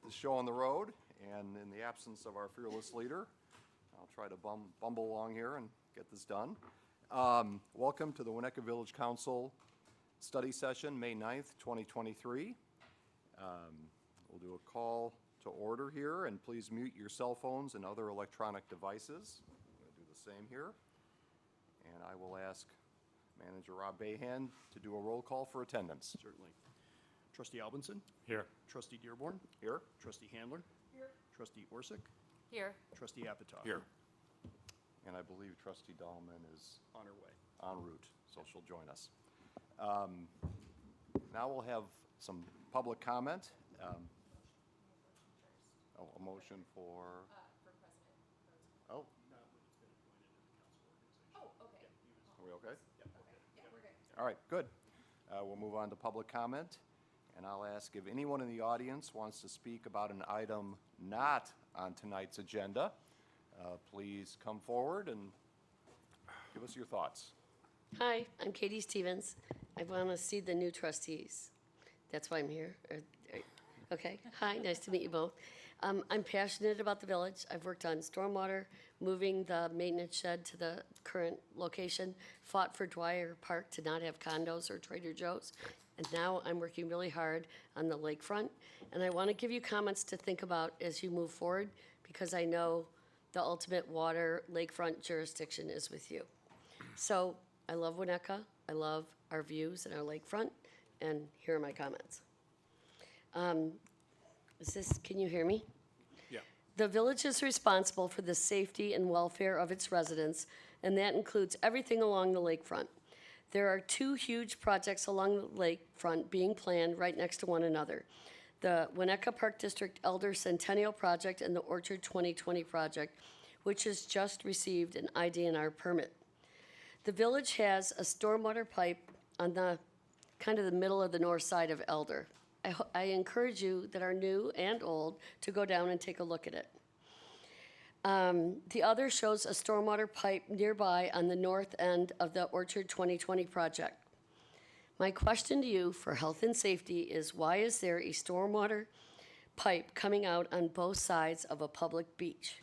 the show on the road, and in the absence of our fearless leader, I'll try to bumble along here and get this done. Welcome to the Winnetka Village Council study session, May 9th, 2023. We'll do a call to order here, and please mute your cell phones and other electronic devices. I'm going to do the same here. And I will ask Manager Rob Bahan to do a roll call for attendance. Certainly. Trustee Albinson? Here. Trustee Dearborn? Here? Trustee Handler? Here. Trustee Orsick? Here. Trustee Apatow? Here. And I believe Trustee Dahlman is On her way. en route, so she'll join us. Now we'll have some public comment. A motion for President. oh, Oh, okay. are we okay? Yeah, we're good. All right, good. We'll move on to public comment, and I'll ask if anyone in the audience wants to speak about an item not on tonight's agenda, please come forward and give us your thoughts. Hi, I'm Katie Stevens. I want to see the new trustees. That's why I'm here. Okay, hi, nice to meet you both. I'm passionate about the village. I've worked on stormwater, moving the maintenance shed to the current location, fought for Dwyer Park to not have condos or Trader Joe's, and now I'm working really hard on the lakefront. And I want to give you comments to think about as you move forward, because I know the ultimate water lakefront jurisdiction is with you. So I love Winnetka. I love our views and our lakefront, and here are my comments. Can you hear me? Yeah. The village is responsible for the safety and welfare of its residents, and that includes everything along the lakefront. There are two huge projects along the lakefront being planned right next to one another. The Winnetka Park District Elder Centennial Project and the Orchard 2020 project, which has just received an IDNR permit. The village has a stormwater pipe on the kind of the middle of the north side of Elder. I encourage you that are new and old to go down and take a look at it. The other shows a stormwater pipe nearby on the north end of the Orchard 2020 project. My question to you for health and safety is, why is there a stormwater pipe coming out on both sides of a public beach?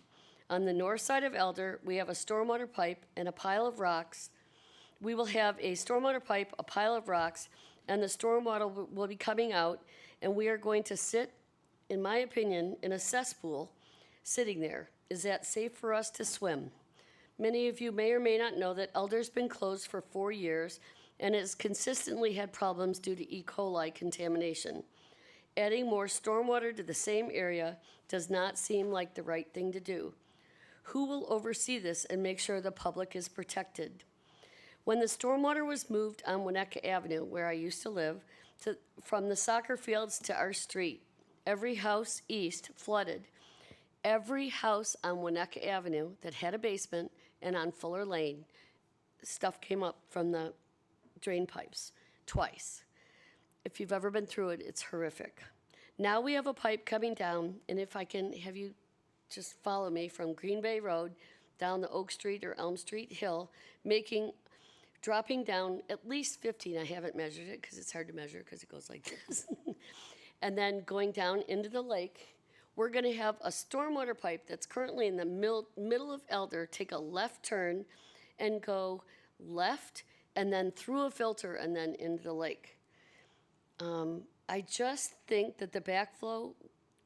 On the north side of Elder, we have a stormwater pipe and a pile of rocks. We will have a stormwater pipe, a pile of rocks, and the stormwater will be coming out, and we are going to sit, in my opinion, in a cesspool sitting there. Is that safe for us to swim? Many of you may or may not know that Elder's been closed for 4 years and has consistently had problems due to E. coli contamination. Adding more stormwater to the same area does not seem like the right thing to do. Who will oversee this and make sure the public is protected? When the stormwater was moved on Winnetka Avenue, where I used to live, from the soccer fields to our street, every house east flooded. Every house on Winnetka Avenue that had a basement and on Fuller Lane, stuff came up from the drain pipes twice. If you've ever been through it, it's horrific. Now we have a pipe coming down, and if I can have you just follow me from Green Bay Road down the Oak Street or Elm Street Hill, dropping down at least 15, I haven't measured it because it's hard to measure because it goes like this, and then going down into the lake. We're going to have a stormwater pipe that's currently in the middle of Elder take a left turn and go left and then through a filter and then into the lake. I just think that the backflow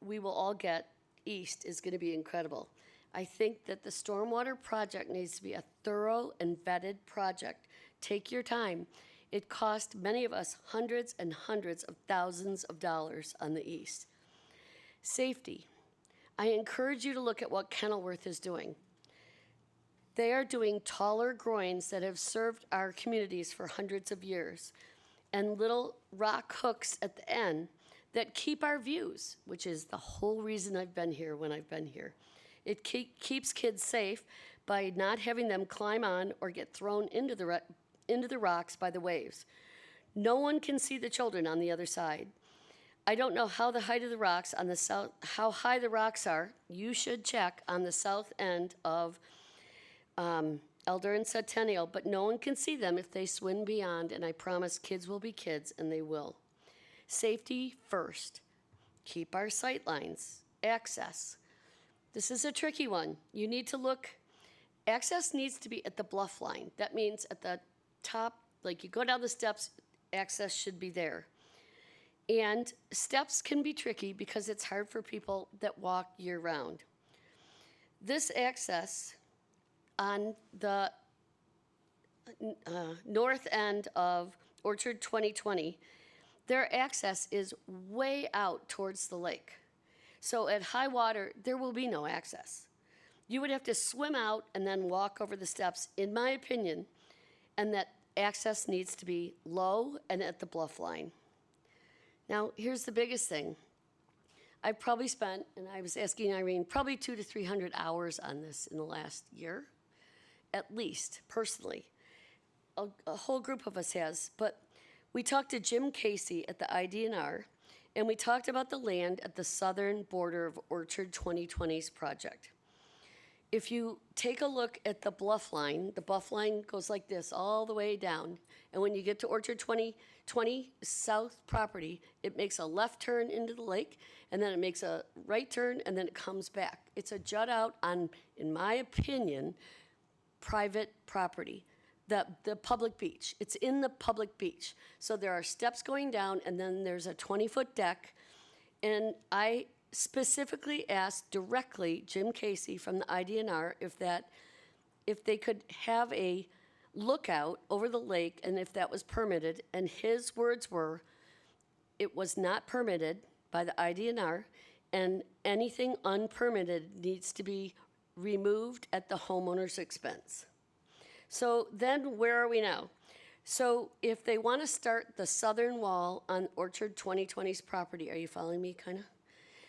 we will all get east is going to be incredible. I think that the stormwater project needs to be a thorough and vetted project. Take your time. It cost many of us hundreds and hundreds of thousands of dollars on the east. Safety. I encourage you to look at what Kenilworth is doing. They are doing taller groins that have served our communities for hundreds of years, and little rock hooks at the end that keep our views, which is the whole reason I've been here when I've been here. It keeps kids safe by not having them climb on or get thrown into the rocks by the waves. No one can see the children on the other side. I don't know how the height of the rocks on the south, how high the rocks are. You should check on the south end of Elder and Centennial, but no one can see them if they swim beyond, and I promise kids will be kids, and they will. Safety first. keep our sight lines, access. This is a tricky one. You need to look, access needs to be at the bluff line. That means at the top, like you go down the steps, access should be there. And steps can be tricky because it's hard for people that walk year-round. This access on the north end of Orchard 2020, their access is way out towards the lake. So at high water, there will be no access. You would have to swim out and then walk over the steps, in my opinion, and that access needs to be low and at the bluff line. Now, here's the biggest thing. I've probably spent, and I was asking Irene, probably 200 to 300 hours on this in the last year, at least, personally. A whole group of us has, but we talked to Jim Casey at the IDNR, and we talked about the land at the southern border of Orchard 2020's project. If you take a look at the bluff line goes like this all the way down, and when you get to Orchard 2020 south property, it makes a left turn into the lake, and then it makes a right turn, and then it comes back. It's a jut out on, in my opinion, private property. The public beach. It's in the public beach. So there are steps going down, and then there's a 20-foot deck. And I specifically asked directly Jim Casey from the IDNR if they could have a lookout over the lake and if that was permitted. And his words were, it was not permitted by the IDNR, and anything unpermitted needs to be removed at the homeowner's expense. So then where are we now? So if they want to start the southern wall on Orchard 2020's property, are you following me kind of?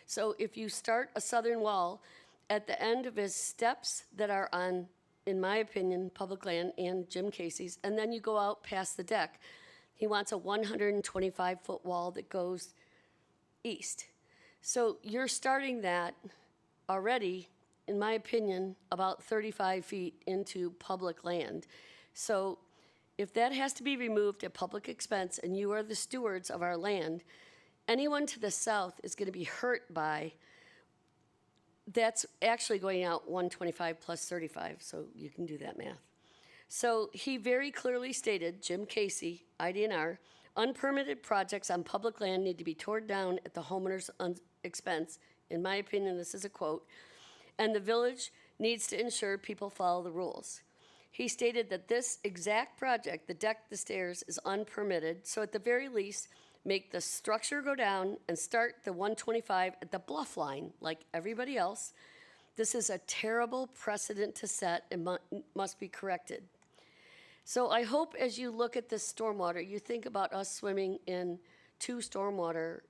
So if you start a southern wall at the end of his steps that are on, in my opinion, public land and Jim Casey's, and then you go out past the deck, he wants a 125-foot wall that goes east. So you're starting that already, in my opinion, about 35 feet into public land. So if that has to be removed at public expense and you are the stewards of our land, anyone to the south is going to be hurt by, that's actually going out 125 plus 35, so you can do that math. So he very clearly stated, Jim Casey, IDNR, unpermitted projects on public land need to be torn down at the homeowner's expense. In my opinion, this is a quote. And the village needs to ensure people follow the rules. He stated that this exact project, the deck, the stairs, is unpermitted, so at the very least, make the structure go down and start the 125 at the bluff line, like everybody else. This is a terrible precedent to set and must be corrected. So I hope as you look at this stormwater, you think about us swimming in 2 stormwater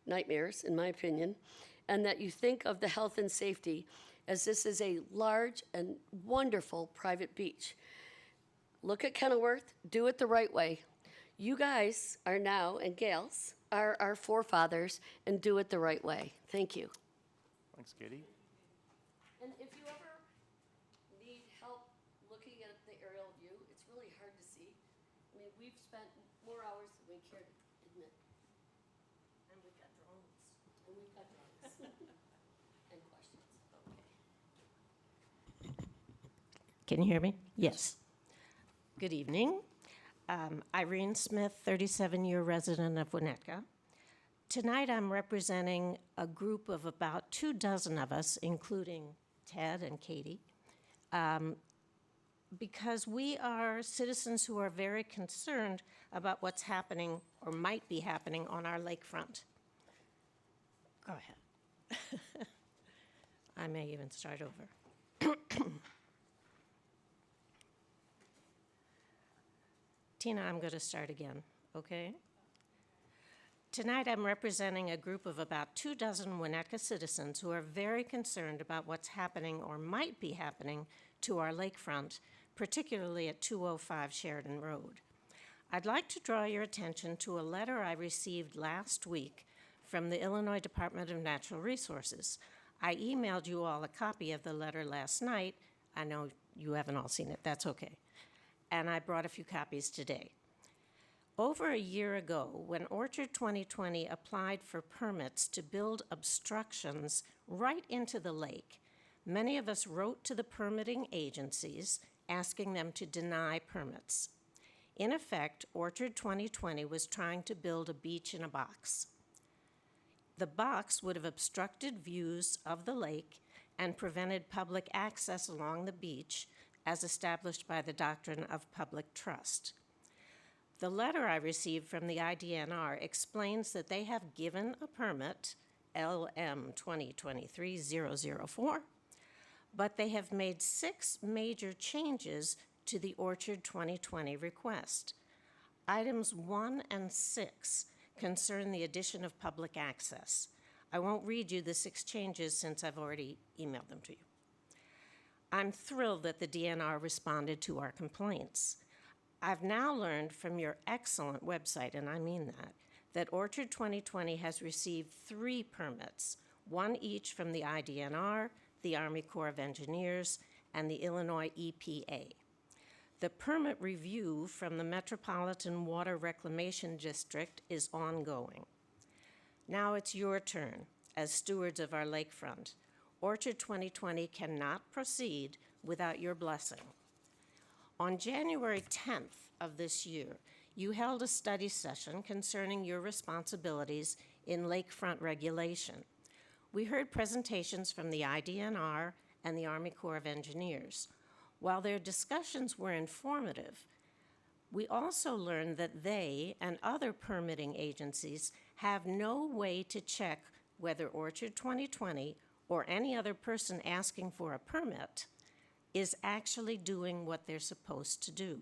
nightmares, in my opinion, and that you think of the health and safety as this is a large and wonderful private beach. Look at Kenilworth, do it the right way. You guys are now, and gals, are our forefathers, and do it the right way. Thank you. Thanks, Katie. And if you ever need help looking at the aerial view, it's really hard to see. I mean, we've spent more hours than we care to admit. And we've got drones. And we've got drones. And questions. Okay. Can you hear me? Yes. Good evening. Irene Smith, 37-year resident of Winnetka. Tonight I'm representing a group of about 24 of us, including Ted and Katie, because we are citizens who are very concerned about what's happening or might be happening on our lakefront. Go ahead. I may even start over. Tina, I'm going to start again, okay? Tonight, I'm representing a group of about 24 Winnetka citizens who are very concerned about what's happening or might be happening to our lakefront, particularly at 205 Sheridan Road. I'd like to draw your attention to a letter I received last week from the Illinois Department of Natural Resources. I emailed you all a copy of the letter last night. I know you haven't all seen it, that's okay. And I brought a few copies today. Over a year ago, when Orchard 2020 applied for permits to build obstructions right into the lake, many of us wrote to the permitting agencies asking them to deny permits. In effect, Orchard 2020 was trying to build a beach in a box. The box would have obstructed views of the lake and prevented public access along the beach as established by the doctrine of public trust. The letter I received from the IDNR explains that they have given a permit, LM 2023-004, but they have made 6 major changes to the Orchard 2020 request. Items 1 and 6 concern the addition of public access. I won't read you the 6 changes since I've already emailed them to you. I'm thrilled that the DNR responded to our complaints. I've now learned from your excellent website, and I mean that Orchard 2020 has received 3 permits, 1 each from the IDNR, the Army Corps of Engineers, and the Illinois EPA. The permit review from the Metropolitan Water Reclamation District is ongoing. Now it's your turn as stewards of our lakefront. Orchard 2020 cannot proceed without your blessing. On January 10th of this year, you held a study session concerning your responsibilities in lakefront regulation. We heard presentations from the IDNR and the Army Corps of Engineers. While their discussions were informative, we also learned that they and other permitting agencies have no way to check whether Orchard 2020 or any other person asking for a permit is actually doing what they're supposed to do.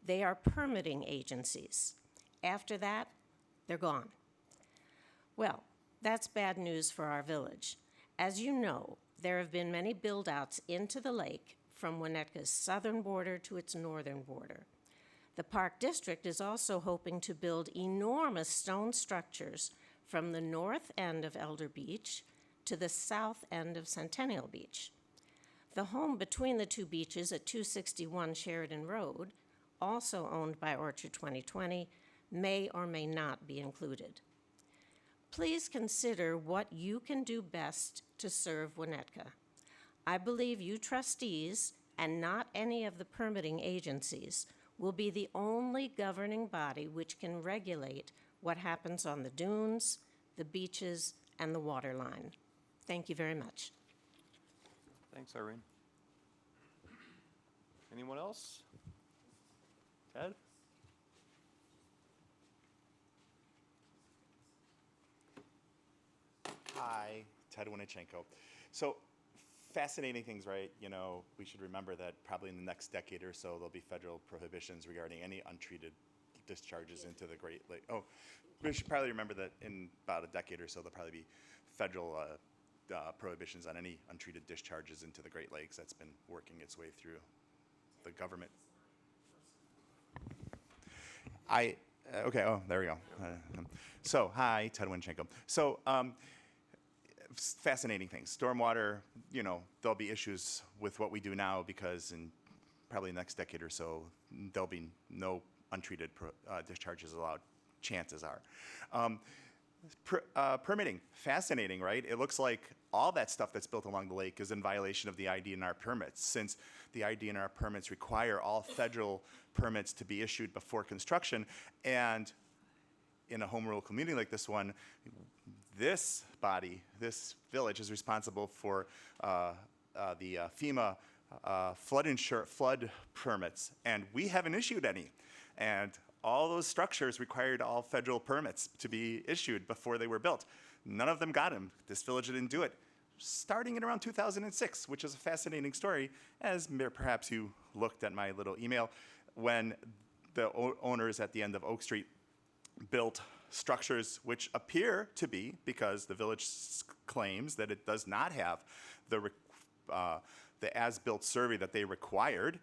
They are permitting agencies. After that, they're gone. Well, that's bad news for our village. As you know, there have been many build-outs into the lake from Winnetka's southern border to its northern border. The Park District is also hoping to build enormous stone structures from the north end of Elder Beach to the south end of Centennial Beach. The home between the 2 beaches at 261 Sheridan Road, also owned by Orchard 2020, may or may not be included. Please consider what you can do best to serve Winnetka. I believe you trustees, and not any of the permitting agencies, will be the only governing body which can regulate what happens on the dunes, the beaches, and the water line. Thank you very much. Thanks, Irene. Anyone else? Ted? Hi, Ted Winnichenko. So, fascinating things, right? You know, we should remember that probably in the next decade or so, there'll be federal prohibitions regarding any untreated discharges into the Great Lake. Oh, we should probably remember that in about a decade or so, there'll probably be federal prohibitions on any untreated discharges into the Great Lakes. That's been working its way through the government. Okay, oh, there we go. So, hi, Ted Winnichenko. So, fascinating things. Stormwater, you know, there'll be issues with what we do now because in probably the next decade or so, there'll be no untreated discharges allowed, chances are. Permitting, fascinating, right? It looks like all that stuff that's built along the lake is in violation of the IDNR permits, since the IDNR permits require all federal permits to be issued before construction. And in a home rule community like this one, this body, this village, is responsible for the FEMA flood permits, and we haven't issued any. And all those structures required all federal permits to be issued before they were built. None of them got them. This village didn't do it. Starting in around 2006, which is a fascinating story, as perhaps you looked at my little email, when the owners at the end of Oak Street built structures which appear to be, because the village claims that it does not have the as-built survey that they required,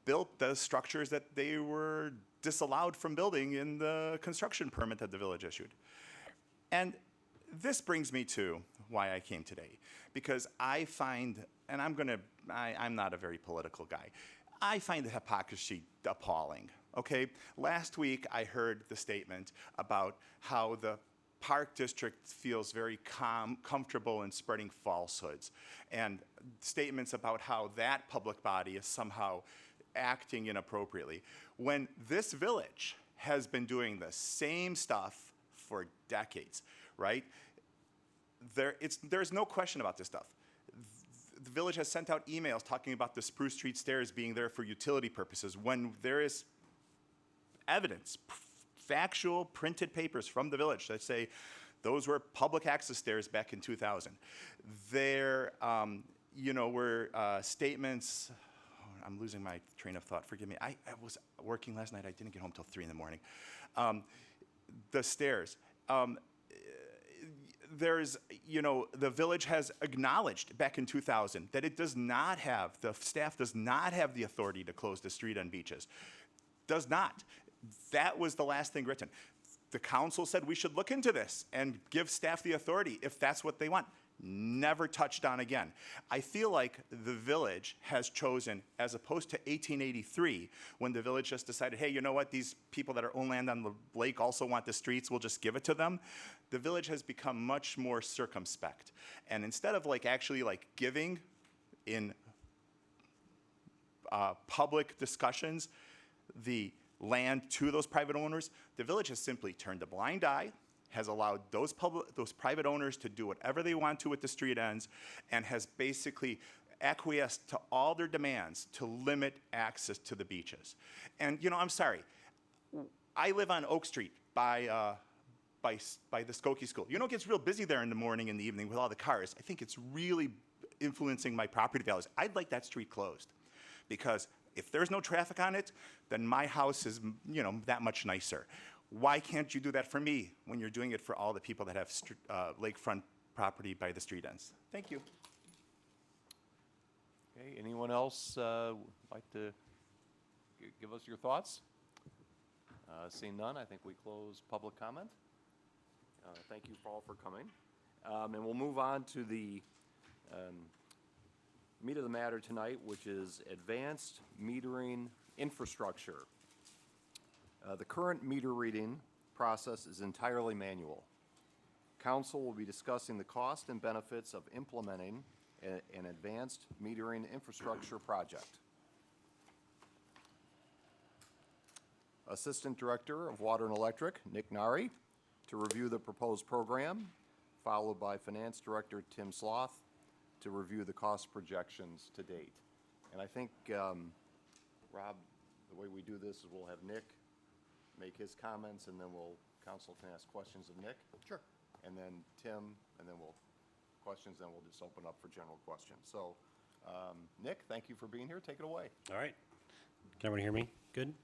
built the structures that they were disallowed from building in the construction permit that the village issued. And this brings me to why I came today, because I find, and I'm not a very political guy, I find the hypocrisy appalling, okay? Last week, I heard the statement about how the Park District feels very comfortable in spreading falsehoods, and statements about how that public body is somehow acting inappropriately, when this village has been doing the same stuff for decades, right? There's no question about this stuff. The village has sent out emails talking about the Spruce Street stairs being there for utility purposes when there is evidence, factual printed papers from the village that say those were public access stairs back in 2000. There, were statements. Oh, I'm losing my train of thought. Forgive me. I was working last night. I didn't get home till 3 in the morning. The stairs. The village has acknowledged back in 2000 that it does not have, the staff does not have the authority to close the street and beaches. Does not. That was the last thing written. The council said we should look into this and give staff the authority if that's what they want. Never touched on again. I feel like the village has chosen, as opposed to 1883, when the village just decided, hey, you know what, these people that own land on the lake also want the streets, we'll just give it to them. The village has become much more circumspect. And instead of actually giving in public discussions the land to those private owners, the village has simply turned a blind eye, has allowed those private owners to do whatever they want to with the street ends, and has basically acquiesced to all their demands to limit access to the beaches. And I'm sorry, I live on Oak Street by the Skokie School. It gets real busy there in the morning and the evening with all the cars. I think it's really influencing my property values. I'd like that street closed, because if there's no traffic on it, then my house is, that much nicer. Why can't you do that for me when you're doing it for all the people that have lakefront property by the street ends? Thank you. Okay, anyone else like to give us your thoughts? Seeing none, I think we close public comment. Thank you all for coming. And we'll move on to the meat of the matter tonight, which is advanced metering infrastructure. The current meter reading process is entirely manual. Council will be discussing the cost and benefits of implementing an advanced metering infrastructure project. Assistant Director of Water and Electric, Nick Nari, to review the proposed program, followed by Finance Director Tim Sloth to review the cost projections to date. And I think, Rob, the way we do this is we'll have Nick make his comments, and then council can ask questions of Nick. Sure. And then Tim, and then questions, then we'll just open up for general questions. So, Nick, thank you for being here. Take it away. All right. Can everyone hear me? Good?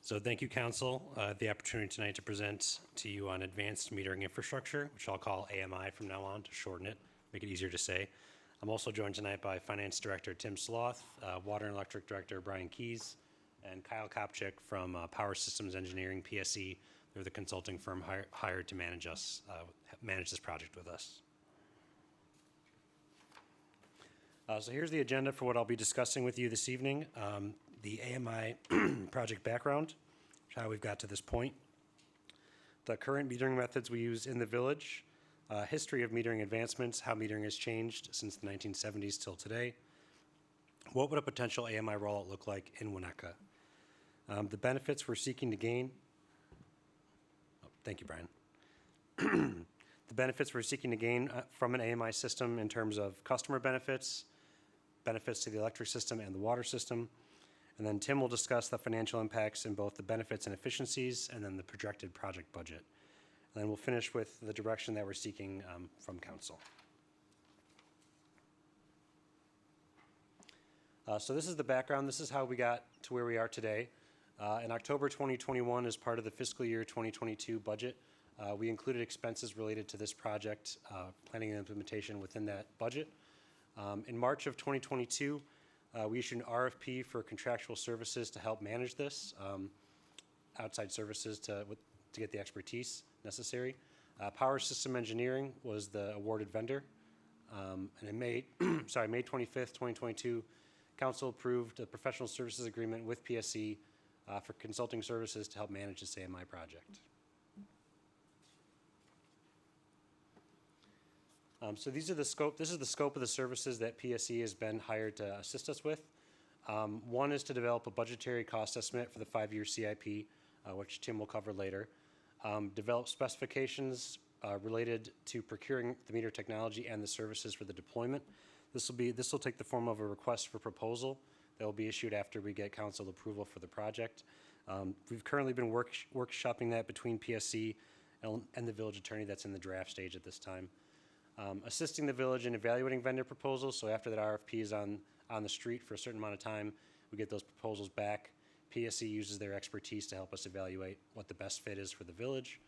So thank you, Council, the opportunity tonight to present to you on advanced metering infrastructure, which I'll call AMI from now on to shorten it, make it easier to say. I'm also joined tonight by Finance Director Tim Sloth, Water and Electric Director Brian Keys, and Kyle Kopchik from Power Systems Engineering, PSE. They're the consulting firm hired to manage this project with us. So here's the agenda for what I'll be discussing with you this evening. The AMI project background, how we've got to this point, the current metering methods we use in the village, history of metering advancements, how metering has changed since the 1970s till today, what would a potential AMI rollout look like in Winnetka, the benefits we're seeking to gain. Oh, thank you, Brian. The benefits we're seeking to gain from an AMI system in terms of customer benefits, benefits to the electric system and the water system. And then Tim will discuss the financial impacts in both the benefits and efficiencies and then the projected project budget. And then we'll finish with the direction that we're seeking from council. So this is the background. This is how we got to where we are today. In October 2021, as part of the fiscal year 2022 budget, we included expenses related to this project, planning and implementation within that budget. In March of 2022, we issued an RFP for contractual services to help manage this, outside services to get the expertise necessary. Power System Engineering was the awarded vendor. And in May 25th, 2022, Council approved a professional services agreement with PSE for consulting services to help manage this AMI project. So this is the scope of the services that PSE has been hired to assist us with. One is to develop a budgetary cost estimate for the 5-year CIP, which Tim will cover later. Develop specifications related to procuring the meter technology and the services for the deployment. This will take the form of a request for proposal that will be issued after we get council approval for the project. We've currently been workshopping that between PSC and the village attorney. That's in the draft stage at this time. Assisting the village in evaluating vendor proposals. So after that RFP is on the street for a certain amount of time, we get those proposals back. PSC uses their expertise to help us evaluate what the best fit is for the village.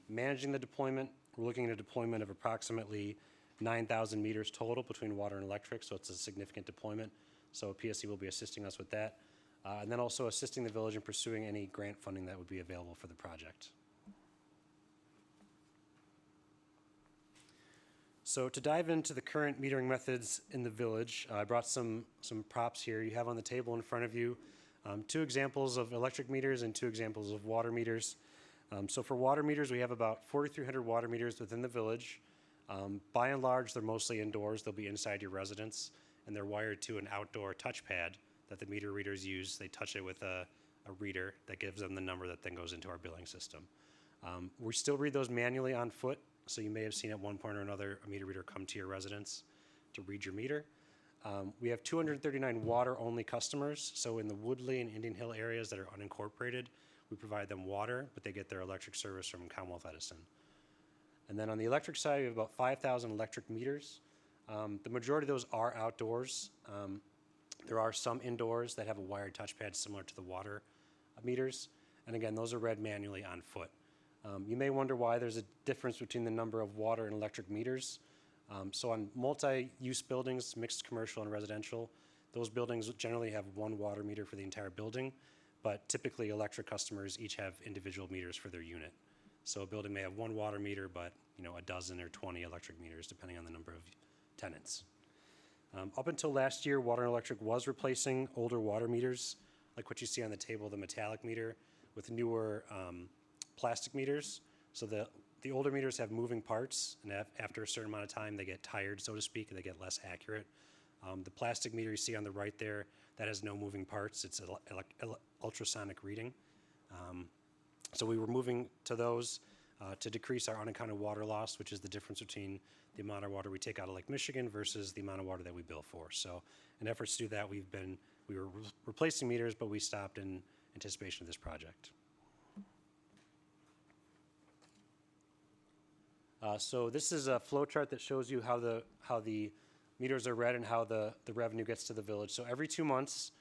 Managing the deployment, we're looking at a deployment of approximately 9,000 meters total between water and electric, so it's a significant deployment. So PSC will be assisting us with that. And then also assisting the village in pursuing any grant funding that would be available for the project. So to dive into the current metering methods in the village, I brought some props here. You have on the table in front of you 2 examples of electric meters and 2 examples of water meters. So for water meters, we have about 4,300 water meters within the village. By and large, they're mostly indoors. They'll be inside your residence, and they're wired to an outdoor touchpad that the meter readers use. They touch it with a reader that gives them the number that then goes into our billing system. We still read those manually on foot, so you may have seen at one point or another a meter reader come to your residence to read your meter. We have 239 water-only customers, so in the Woodley and Indian Hill areas that are unincorporated, we provide them water, but they get their electric service from Commonwealth Edison. And then on the electric side, we have about 5,000 electric meters. The majority of those are outdoors. There are some indoors that have a wired touchpad similar to the water meters. And again, those are read manually on foot. You may wonder why there's a difference between the number of water and electric meters. So on multi-use buildings, mixed commercial and residential, those buildings generally have one water meter for the entire building, but typically electric customers each have individual meters for their unit. So a building may have one water meter, but a dozen or 20 electric meters, depending on the number of tenants. Up until last year, Water and Electric was replacing older water meters, like what you see on the table, the metallic meter, with newer plastic meters. So the older meters have moving parts, and after a certain amount of time, they get tired, so to speak, and they get less accurate. The plastic meter you see on the right there, that has no moving parts. It's ultrasonic reading. So we were moving to those to decrease our unaccounted water loss, which is the difference between the amount of water we take out of Lake Michigan versus the amount of water that we bill for. So in efforts to do that, we were replacing meters, but we stopped in anticipation of this project. So this is a flow chart that shows you how the meters are read and how the revenue gets to the village. So every 2 months,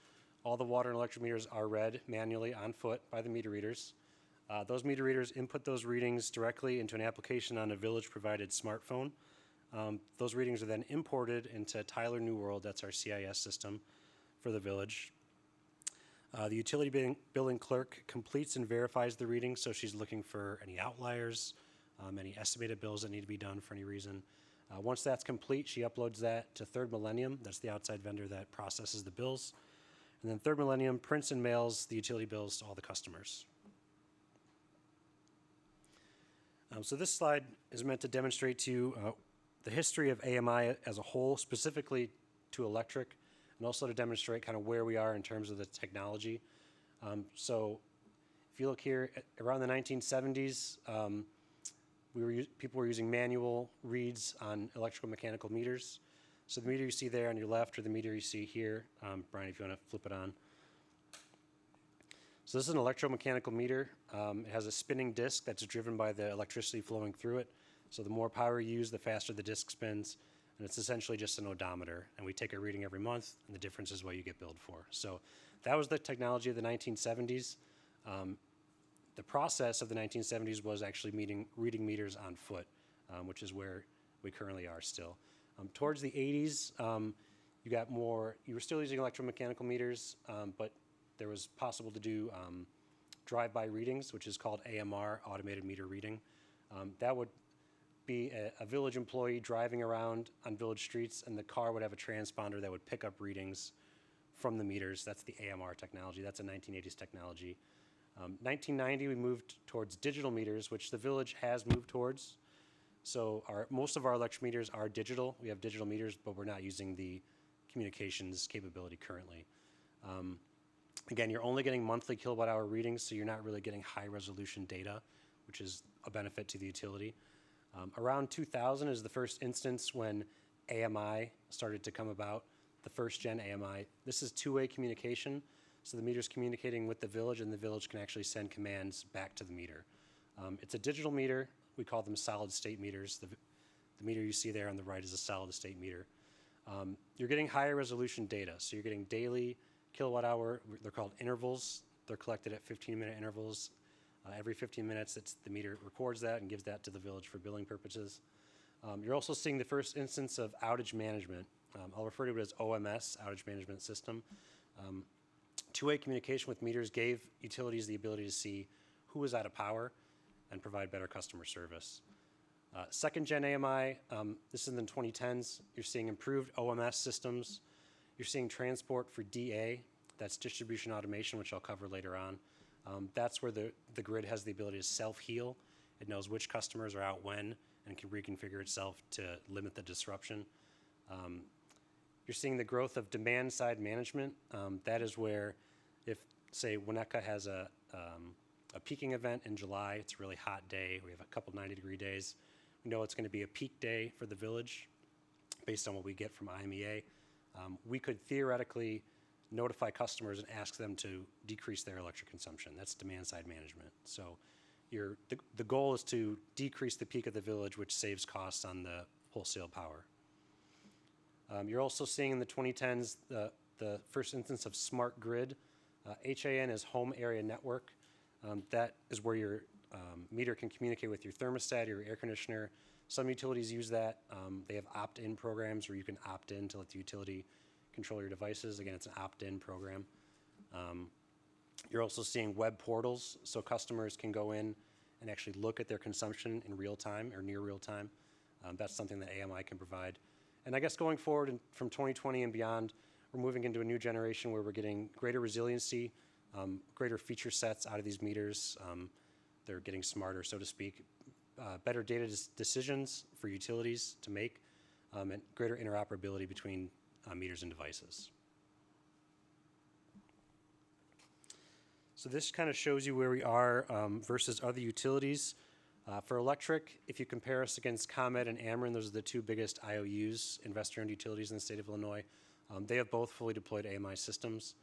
all the water and electric meters are read manually on foot by the meter readers. Those meter readers input those readings directly into an application on a village-provided smartphone. Those readings are then imported into Tyler New World, that's our CIS system for the village. The utility billing clerk completes and verifies the readings, so she's looking for any outliers, any estimated bills that need to be done for any reason. Once that's complete, she uploads that to Third Millennium. That's the outside vendor that processes the bills. And then Third Millennium prints and mails the utility bills to all the customers. So this slide is meant to demonstrate to you the history of AMI as a whole, specifically to electric, and also to demonstrate kind of where we are in terms of the technology. So if you look here, around the 1970s, people were using manual reads on electrical mechanical meters. So the meter you see there on your left, or the meter you see here, Brian, if you want to flip it on. So this is an electromechanical meter. It has a spinning disc that's driven by the electricity flowing through it. So the more power you use, the faster the disc spins. And it's essentially just an odometer. And we take a reading every month, and the difference is what you get billed for. So that was the technology of the 1970s. The process of the 1970s was actually reading meters on foot, which is where we currently are still. Towards the 80s, you were still using electromechanical meters, but there was possible to do drive-by readings, which is called AMR, automated meter reading. That would be a village employee driving around on village streets, and the car would have a transponder that would pick up readings from the meters. That's the AMR technology. That's a 1980s technology. 1990, we moved towards digital meters, which the village has moved towards. So most of our electric meters are digital. We have digital meters, but we're not using the communications capability currently. Again, you're only getting monthly kilowatt hour readings, so you're not really getting high resolution data, which is a benefit to the utility. Around 2000 is the first instance when AMI started to come about, the first gen AMI. This is two-way communication, so the meter's communicating with the village, and the village can actually send commands back to the meter. It's a digital meter. We call them solid state meters. The meter you see there on the right is a solid state meter. You're getting higher resolution data, so you're getting daily kilowatt hour. They're called intervals. They're collected at 15-minute intervals. Every 15 minutes, the meter records that and gives that to the village for billing purposes. You're also seeing the first instance of outage management. I'll refer to it as OMS, Outage Management System. Two-way communication with meters gave utilities the ability to see who was out of power and provide better customer service. Second gen AMI, this is in the 2010s. You're seeing improved OMS systems. You're seeing transport for DA, that's distribution automation, which I'll cover later on. That's where the grid has the ability to self-heal. It knows which customers are out when and can reconfigure itself to limit the disruption. You're seeing the growth of demand-side management. That is where, if, say, Winnetka has a peaking event in July, it's a really hot day, we have a couple 90-degree days, we know it's going to be a peak day for the village based on what we get from IMEA. We could theoretically notify customers and ask them to decrease their electric consumption. That's demand-side management. So the goal is to decrease the peak of the village, which saves costs on the wholesale power. You're also seeing in the 2010s the first instance of smart grid. HAN is Home Area Network. That is where your meter can communicate with your thermostat or your air conditioner. Some utilities use that. They have opt-in programs where you can opt in to let the utility control your devices. Again, it's an opt-in program. You're also seeing web portals, so customers can go in and actually look at their consumption in real time or near real time. That's something that AMI can provide. And I guess going forward from 2020 and beyond, we're moving into a new generation where we're getting greater resiliency, greater feature sets out of these meters. They're getting smarter, so to speak. Better data decisions for utilities to make, and greater interoperability between meters and devices. So this kind of shows you where we are versus other utilities. For electric, if you compare us against ComEd and Ameren, those are the two biggest IOUs, investor-owned utilities in the state of Illinois. They have both fully deployed AMI systems.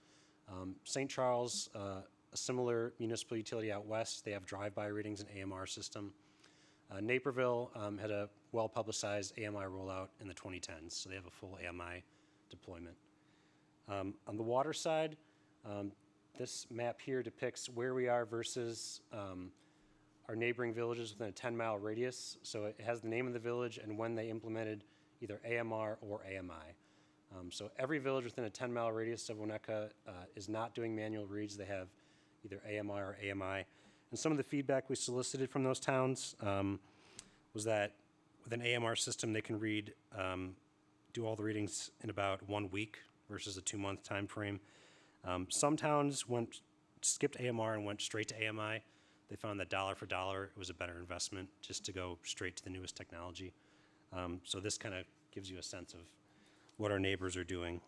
St. Charles, a similar municipal utility out west, they have drive-by readings and AMR system. Naperville had a well-publicized AMI rollout in the 2010s, so they have a full AMI deployment. On the water side, this map here depicts where we are versus our neighboring villages within a 10-mile radius. So it has the name of the village and when they implemented either AMR or AMI. So every village within a 10-mile radius of Winnetka is not doing manual reads. They have either AMR or AMI. And some of the feedback we solicited from those towns was that with an AMR system, they can read, do all the readings in about 1 week versus a 2-month time frame. Some towns skipped AMR and went straight to AMI. They found that dollar for dollar, it was a better investment just to go straight to the newest technology. So this kind of gives you a sense of what our neighbors are doing.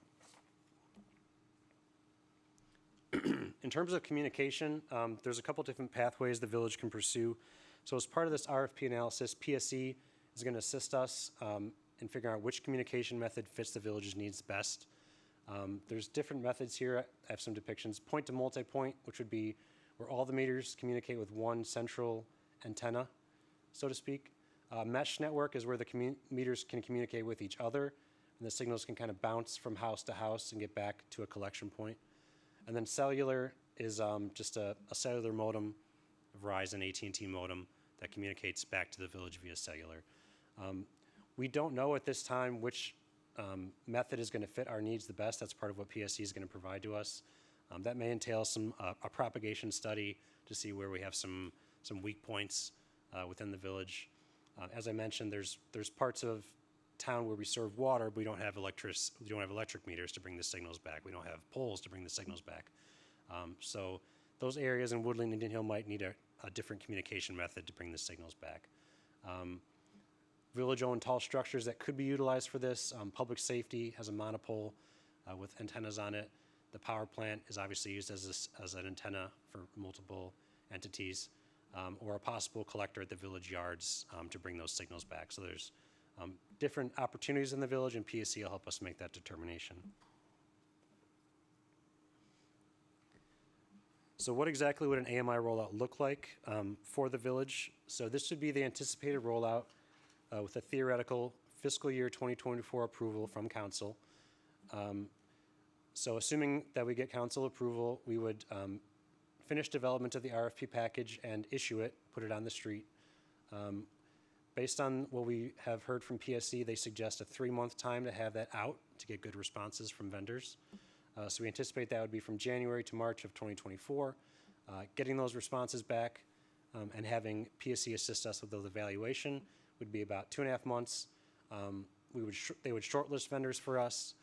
In terms of communication, there's a couple different pathways the village can pursue. So as part of this RFP analysis, PSE is going to assist us in figuring out which communication method fits the village's needs best. There's different methods here. I have some depictions. Point to multipoint, which would be where all the meters communicate with one central antenna, so to speak. Mesh network is where the meters can communicate with each other, and the signals can kind of bounce from house to house and get back to a collection point. And then cellular is just a cellular modem, a Verizon AT&T modem that communicates back to the village via cellular. We don't know at this time which method is going to fit our needs the best. That's part of what PSE is going to provide to us. That may entail a propagation study to see where we have some weak points within the village. As I mentioned, there's parts of town where we serve water, but we don't have electric meters to bring the signals back. We don't have poles to bring the signals back. So those areas in Woodland, Indian Hill might need a different communication method to bring the signals back. Village-owned tall structures that could be utilized for this. Public safety has a monopole with antennas on it. The power plant is obviously used as an antenna for multiple entities, or a possible collector at the village yards to bring those signals back. So there's different opportunities in the village, and PSC will help us make that determination. So what exactly would an AMI rollout look like for the village? So this would be the anticipated rollout with a theoretical fiscal year 2024 approval from council. So assuming that we get council approval, we would finish development of the RFP package and issue it, put it on the street. Based on what we have heard from PSC, they suggest a 3-month time to have that out to get good responses from vendors. So we anticipate that would be from January to March of 2024. Getting those responses back and having PSC assist us with the evaluation would be about 2.5 months. They would shortlist vendors for us.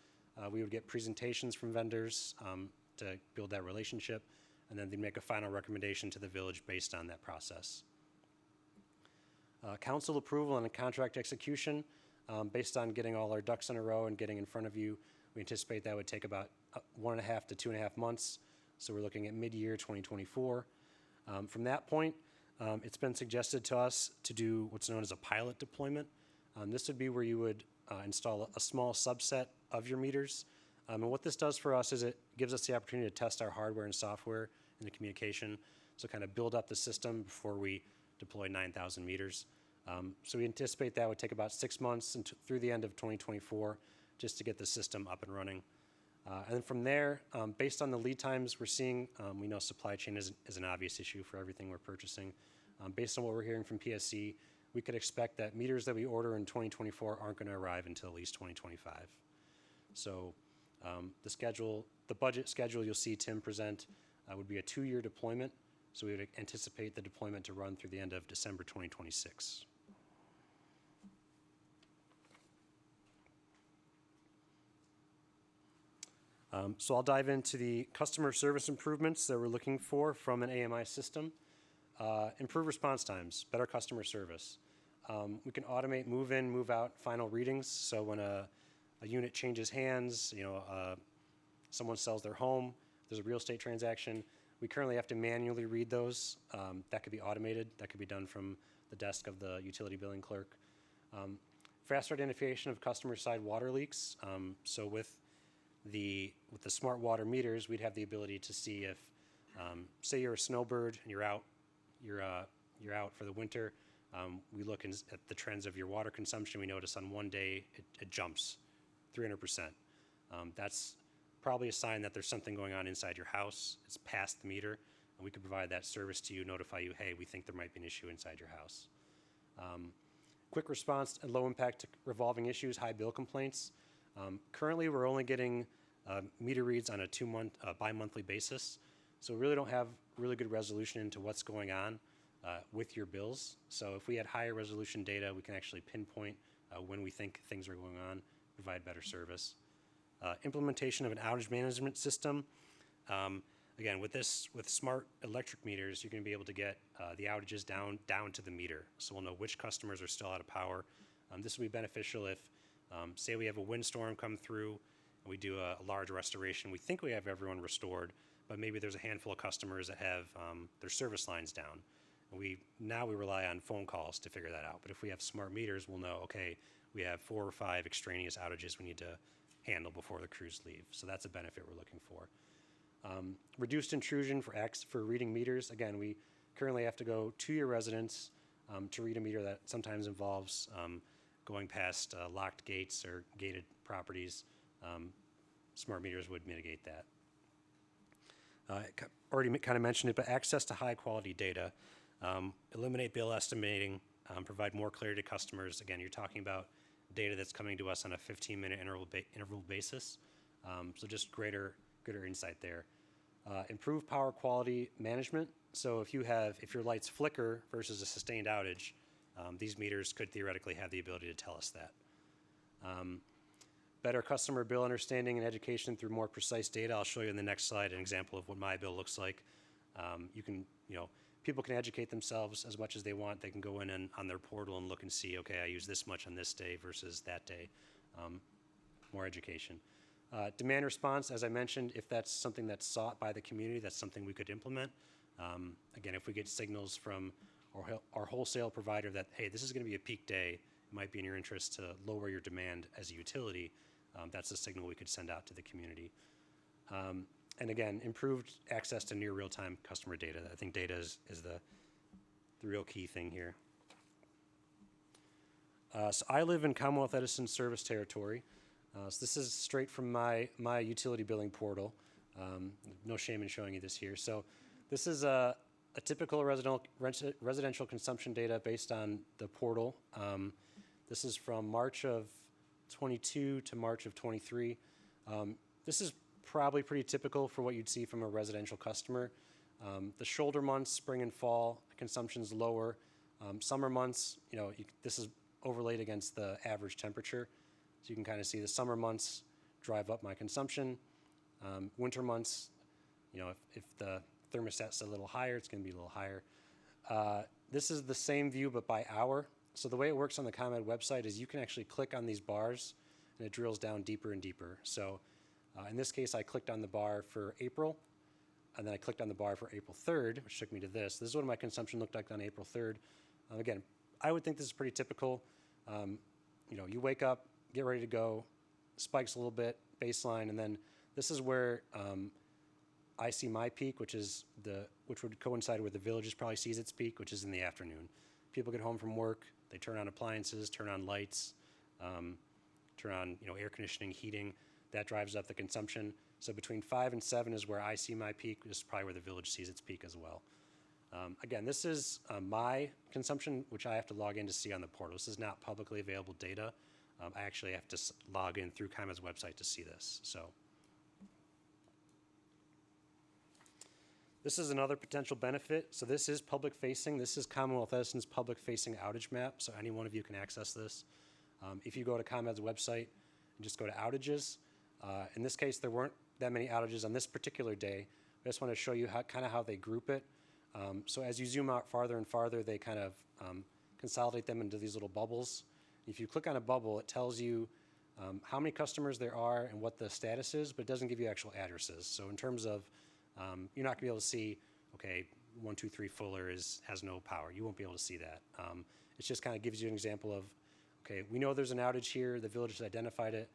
We would get presentations from vendors to build that relationship, and then they'd make a final recommendation to the village based on that process. Council approval and a contract execution, based on getting all our ducks in a row and getting in front of you, we anticipate that would take about 1.5 to 2.5 months. So we're looking at mid-year 2024. From that point, it's been suggested to us to do what's known as a pilot deployment. This would be where you would install a small subset of your meters. And what this does for us is it gives us the opportunity to test our hardware and software in the communication. So kind of build up the system before we deploy 9,000 meters. So we anticipate that would take about 6 months through the end of 2024 just to get the system up and running. And then from there, based on the lead times we're seeing, we know supply chain is an obvious issue for everything we're purchasing. Based on what we're hearing from PSC, we could expect that meters that we order in 2024 aren't going to arrive until at least 2025. So the budget schedule you'll see Tim present would be a 2-year deployment. So we would anticipate the deployment to run through the end of December 2026. So I'll dive into the customer service improvements that we're looking for from an AMI system. Improve response times, better customer service. We can automate move-in, move-out final readings. So when a unit changes hands, someone sells their home, there's a real estate transaction, we currently have to manually read those. That could be automated. That could be done from the desk of the utility billing clerk. Faster identification of customer-side water leaks. So with the smart water meters, we'd have the ability to see if, say you're a snowbird and you're out for the winter. We look at the trends of your water consumption. We notice on one day it jumps 300%. That's probably a sign that there's something going on inside your house. It's past the meter, and we can provide that service to you, notify you, hey, we think there might be an issue inside your house. Quick response and low impact to revolving issues, high bill complaints. Currently, we're only getting meter reads on a bi-monthly basis, so we really don't have really good resolution into what's going on with your bills. So if we had higher resolution data, we can actually pinpoint when we think things are going on, provide better service. Implementation of an outage management system. Again, with smart electric meters, you're going to be able to get the outages down to the meter. So we'll know which customers are still out of power. This will be beneficial if, say we have a windstorm come through and we do a large restoration. We think we have everyone restored, but maybe there's a handful of customers that have their service lines down. And we rely on phone calls to figure that out. But if we have smart meters, we'll know, okay, we have 4 or 5 extraneous outages we need to handle before the crews leave. So that's a benefit we're looking for. Reduced intrusion for reading meters. Again, we currently have to go to your residence to read a meter that sometimes involves going past locked gates or gated properties. Smart meters would mitigate that. Already kind of mentioned it, but access to high quality data. Eliminate bill estimating, provide more clarity to customers. Again, you're talking about data that's coming to us on a 15-minute interval basis. So just greater insight there. Improve power quality management. So if your lights flicker versus a sustained outage, these meters could theoretically have the ability to tell us that. Better customer bill understanding and education through more precise data. I'll show you in the next slide an example of what my bill looks like. People can educate themselves as much as they want. They can go in and on their portal and look and see, okay, I use this much on this day versus that day. More education. Demand response, as I mentioned, if that's something that's sought by the community, that's something we could implement. Again, if we get signals from our wholesale provider that, hey, this is going to be a peak day, it might be in your interest to lower your demand as a utility, that's a signal we could send out to the community. And again, improved access to near real-time customer data. I think data is the real key thing here. So I live in Commonwealth Edison service territory. So this is straight from my utility billing portal. No shame in showing you this here. So this is a typical residential consumption data based on the portal. This is from March of 22 to March of 23. This is probably pretty typical for what you'd see from a residential customer. The shoulder months, spring and fall, consumption's lower. Summer months, this is overlaid against the average temperature. So you can kind of see the summer months drive up my consumption. Winter months, if the thermostat's a little higher, it's going to be a little higher. This is the same view, but by hour. So the way it works on the ComEd website is you can actually click on these bars, and it drills down deeper and deeper. So in this case, I clicked on the bar for April, and then I clicked on the bar for April 3rd, which took me to this. This is what my consumption looked like on April 3rd. Again, I would think this is pretty typical. You wake up, get ready to go, spikes a little bit, baseline, and then this is where I see my peak, which would coincide with the Villages probably sees its peak, which is in the afternoon. People get home from work, they turn on appliances, turn on lights, turn on air conditioning, heating. That drives up the consumption. So between 5 and 7 is where I see my peak. This is probably where the Village sees its peak as well. Again, this is my consumption, which I have to log in to see on the portal. This is not publicly available data. I actually have to log in through ComEd's website to see this. So this is another potential benefit. So this is public facing. This is Commonwealth Edison's public facing outage map. So any one of you can access this. If you go to ComEd's website and just go to outages, in this case, there weren't that many outages on this particular day. I just want to show you how they group it. So as you zoom out farther and farther, they kind of consolidate them into these little bubbles. If you click on a bubble, it tells you how many customers there are and what the status is, but it doesn't give you actual addresses. So in terms of, you're not going to be able to see, okay, 123 Fuller has no power. You won't be able to see that. It just kind of gives you an example of, okay, we know there's an outage here. The Village has identified it.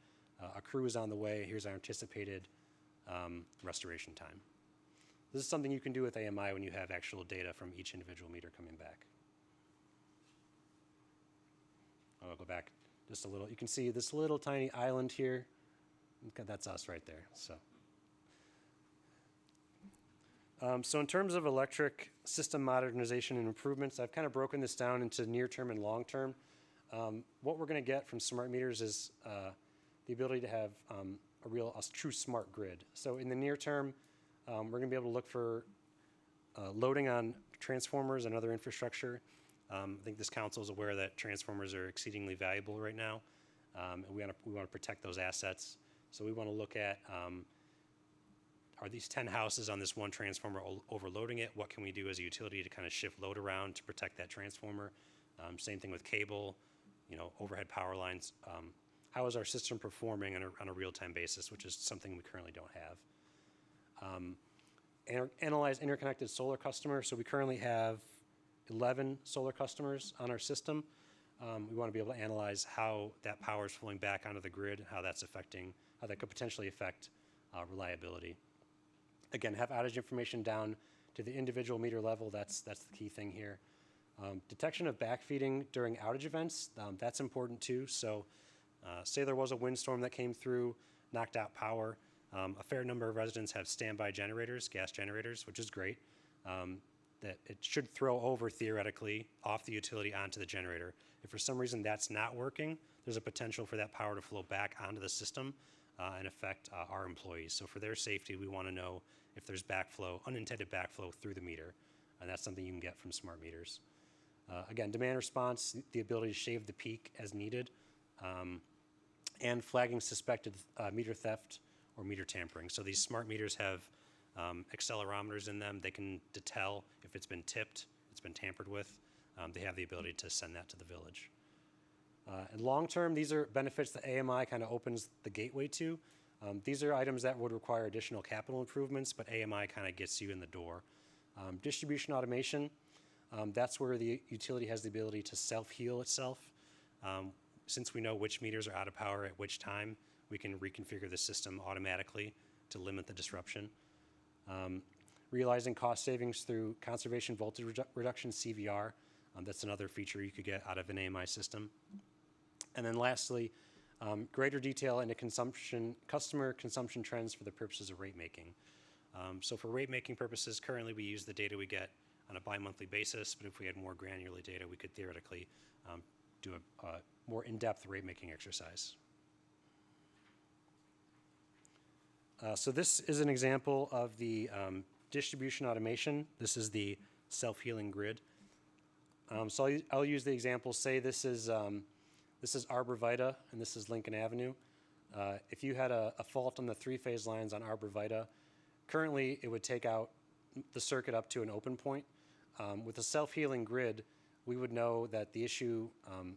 A crew is on the way. Here's our anticipated restoration time. This is something you can do with AMI when you have actual data from each individual meter coming back. I'll go back just a little. You can see this little tiny island here. Okay, that's us right there. So in terms of electric system modernization and improvements, I've kind of broken this down into near-term and long-term. What we're going to get from smart meters is the ability to have a true smart grid. So in the near term, we're going to be able to look for loading on transformers and other infrastructure. I think this council is aware that transformers are exceedingly valuable right now, and we want to protect those assets. So we want to look at, are these 10 houses on this one transformer overloading it? What can we do as a utility to kind of shift load around to protect that transformer? Same thing with cable, overhead power lines. How is our system performing on a real-time basis, which is something we currently don't have. Analyze interconnected solar customers. So we currently have 11 solar customers on our system. We want to be able to analyze how that power is flowing back onto the grid, how that could potentially affect reliability. Again, have outage information down to the individual meter level. That's the key thing here. Detection of backfeeding during outage events, that's important too. So say there was a windstorm that came through, knocked out power. A fair number of residents have standby generators, gas generators, which is great. That it should throw over, theoretically, off the utility onto the generator. If for some reason that's not working, there's a potential for that power to flow back onto the system and affect our employees. So for their safety, we want to know if there's backflow, unintended backflow through the meter. And that's something you can get from smart meters. Again, demand response, the ability to shave the peak as needed. and flagging suspected meter theft or meter tampering. So these smart meters have accelerometers in them. They can tell if it's been tipped, it's been tampered with. They have the ability to send that to the village. And long term, these are benefits that AMI kind of opens the gateway to. These are items that would require additional capital improvements, but AMI kind of gets you in the door. Distribution automation, that's where the utility has the ability to self-heal itself. Since we know which meters are out of power at which time, we can reconfigure the system automatically to limit the disruption. Realizing cost savings through conservation voltage reduction, CVR. That's another feature you could get out of an AMI system. And then lastly, greater detail into customer consumption trends for the purposes of rate making. So for rate making purposes, currently we use the data we get on a bi-monthly basis, but if we had more granular data, we could theoretically do a more in-depth rate making exercise. So this is an example of the distribution automation. This is the self-healing grid. So I'll use the example, say this is Arbor Vita and this is Lincoln Avenue. If you had a fault on the three-phase lines on Arbor Vita, currently it would take out the circuit up to an open point. With a self-healing grid, we would know that the issue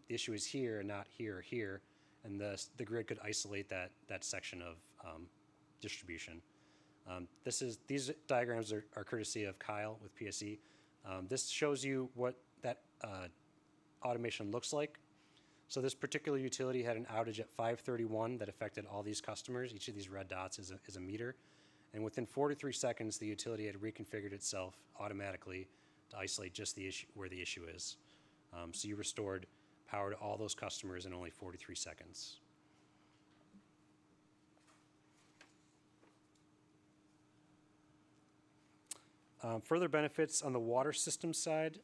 is here and not here or here, and the grid could isolate that section of distribution. These diagrams are courtesy of Kyle with PSE. This shows you what that automation looks like. So this particular utility had an outage at 5:31 that affected all these customers. Each of these red dots is a meter. And within 43 seconds, the utility had reconfigured itself automatically to isolate just the issue where the issue is. So you restored power to all those customers in only 43 seconds. Further benefits on the water system side.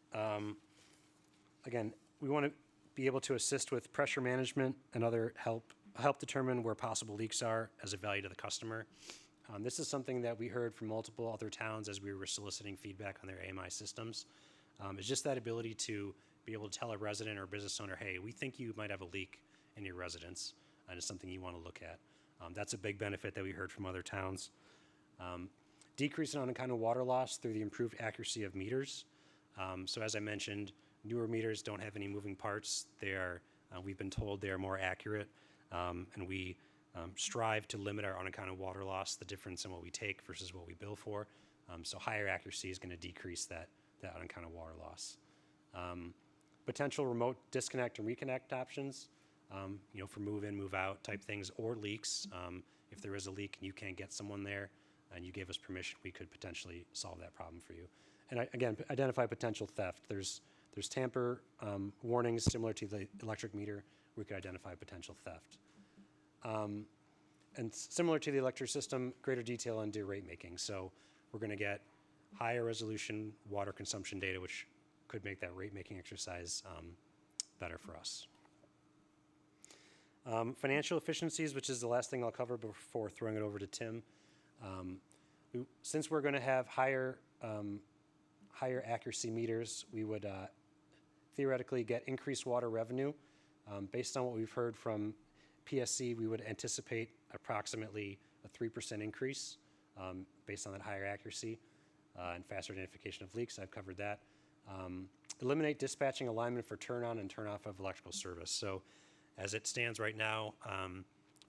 Again, we want to be able to assist with pressure management and other help determine where possible leaks are as a value to the customer. This is something that we heard from multiple other towns as we were soliciting feedback on their AMI systems. It's just that ability to be able to tell a resident or business owner, hey, we think you might have a leak in your residence, and it's something you want to look at. That's a big benefit that we heard from other towns. Decrease in unaccounted water loss through the improved accuracy of meters. So as I mentioned, newer meters don't have any moving parts. We've been told they are more accurate, and we strive to limit our unaccounted water loss, the difference in what we take versus what we bill for. So higher accuracy is going to decrease that unaccounted water loss. Potential remote disconnect and reconnect options, for move in, move out type things, or leaks. If there is a leak and you can't get someone there and you gave us permission, we could potentially solve that problem for you. And again, identify potential theft. There's tamper warnings similar to the electric meter. We could identify potential theft. And similar to the electric system, greater detail into rate making. So we're going to get higher resolution water consumption data, which could make that rate making exercise better for us. Financial efficiencies, which is the last thing I'll cover before throwing it over to Tim. Since we're going to have higher accuracy meters, we would theoretically get increased water revenue. Based on what we've heard from PSC, we would anticipate approximately a 3% increase based on that higher accuracy and faster identification of leaks. I've covered that. Eliminate dispatching alignment for turn on and turn off of electrical service. So as it stands right now,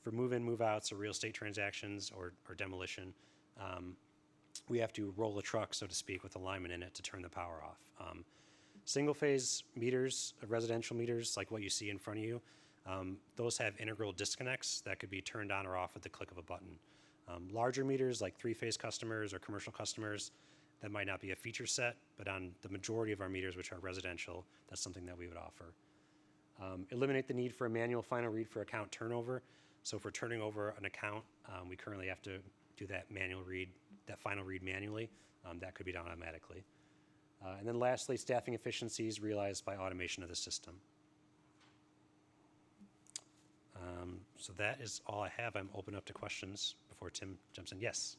for move-in, move-outs or real estate transactions or demolition, we have to roll a truck, so to speak, with alignment in it to turn the power off. Single-phase meters, residential meters, like what you see in front of you, those have integral disconnects that could be turned on or off at the click of a button. Larger meters, like three-phase customers or commercial customers, that might not be a feature set, but on the majority of our meters, which are residential, that's something that we would offer. Eliminate the need for a manual final read for account turnover. So if we're turning over an account, we currently have to do that final read manually. That could be done automatically. And then lastly, staffing efficiencies realized by automation of the system. So that is all I have. I'm open up to questions before Tim jumps in. Yes?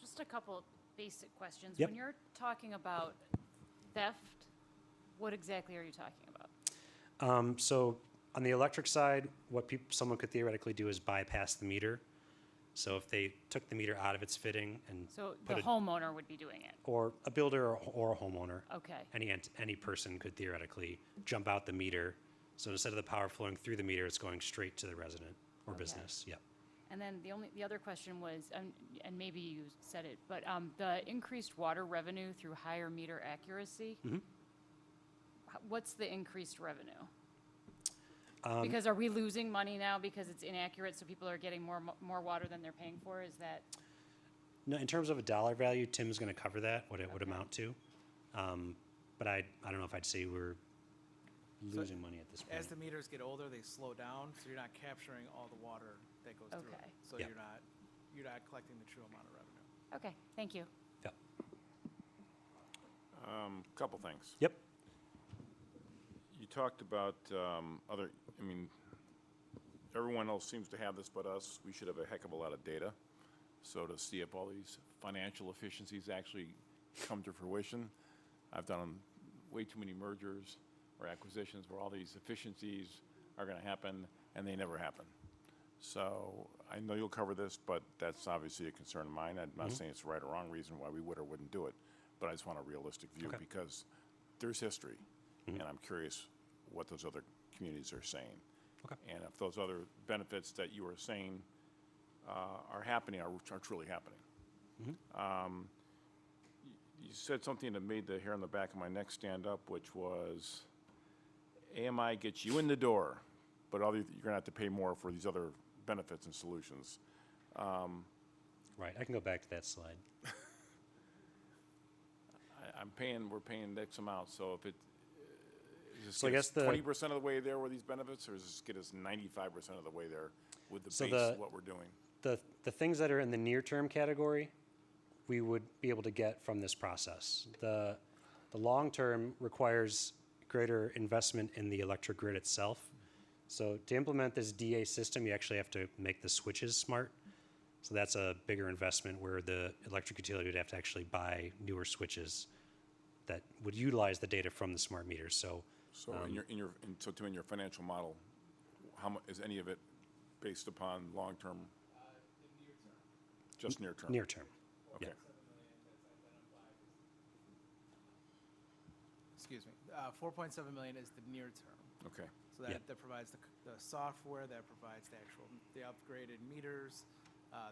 Just a couple basic questions. Yep. When you're talking about theft, what exactly are you talking about? So On the electric side, what someone could theoretically do is bypass the meter. So if they took the meter out of its fitting and So put the it, homeowner would be doing it. or a builder or a homeowner, Okay. any person could theoretically jump out the meter. So instead of the power flowing through the meter, it's going straight to the resident or Okay. business. Yep. And then the other question was, and maybe you said it, but the increased water revenue through higher meter accuracy. What's the increased revenue? Because are we losing money now because it's inaccurate, so people are getting more water than they're paying for? Is that? No, in terms of a dollar value, Tim's going to cover that, what it would amount to. But I don't know if I'd say we're losing money at this point. As the meters get older, they slow down, so you're not capturing all the water that goes through. Okay. So Yep. you're not collecting the true amount of revenue. Okay, thank you. Yep. Couple things. Yep. You talked about everyone else seems to have this but us. We should have a heck of a lot of data. So to see if all these financial efficiencies actually come to fruition, I've done way too many mergers or acquisitions where all these efficiencies are going to happen and they never happen. So I know you'll cover this, but that's obviously a concern of mine. I'm not saying it's the right or wrong reason why we would or wouldn't do it, but I just want a realistic view Okay. because there's history, and I'm curious what those other communities are saying. Okay. And if those other benefits that you were saying are happening, are truly happening. You said something that made the hair on the back of my neck stand up, which was AMI gets you in the door, but you're going to have to pay more for these other benefits and solutions. Right. I can go back to that slide. We're paying X amount, so if it, is So I this guess 20% of the way there with these benefits, or does this get us 95% of the way there with the So base the- of what we're doing? The things that are in the near-term category, we would be able to get from this process. The long-term requires greater investment in the electric grid itself. So to implement this DA system, you actually have to make the switches smart. So that's a bigger investment where the electric utility would have to actually buy newer switches that would utilize the data from the smart meters. So So in your financial model, how much, is any of it based upon long-term? Just near-term? near-term. Okay. Excuse me, 4.7 million is the near term. Okay. So Yeah. that provides the software, that provides the upgraded meters,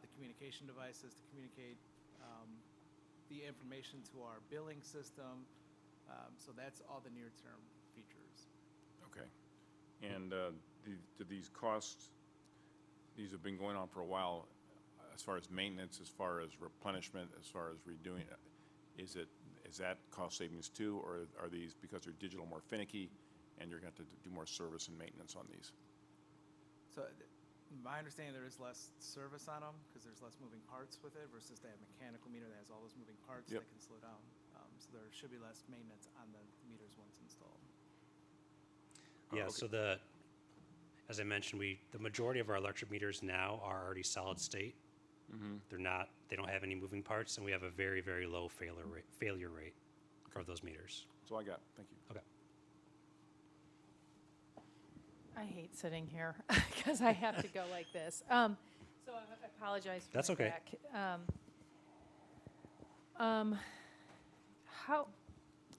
the communication devices to communicate the information to our billing system. So that's all the near-term features. Okay. And do these costs, these have been going on for a while, as far as maintenance, as far as replenishment, as far as redoing it, is that cost savings too, or are these, because they're digital, more finicky, and you're going to have to do more service and maintenance on these? So my understanding, there is less service on them because there's less moving parts with it versus that mechanical meter that has all those moving parts Yep. that can slow down. So there should be less maintenance on the meters once installed. Yeah, okay. so as I mentioned, the majority of our electric meters now are already solid state. They don't have any moving parts, and we have a very, very low failure rate for those meters. That's all I got. Thank you. Okay. I hate sitting here because I have to go like this. So I apologize for That's my okay. back.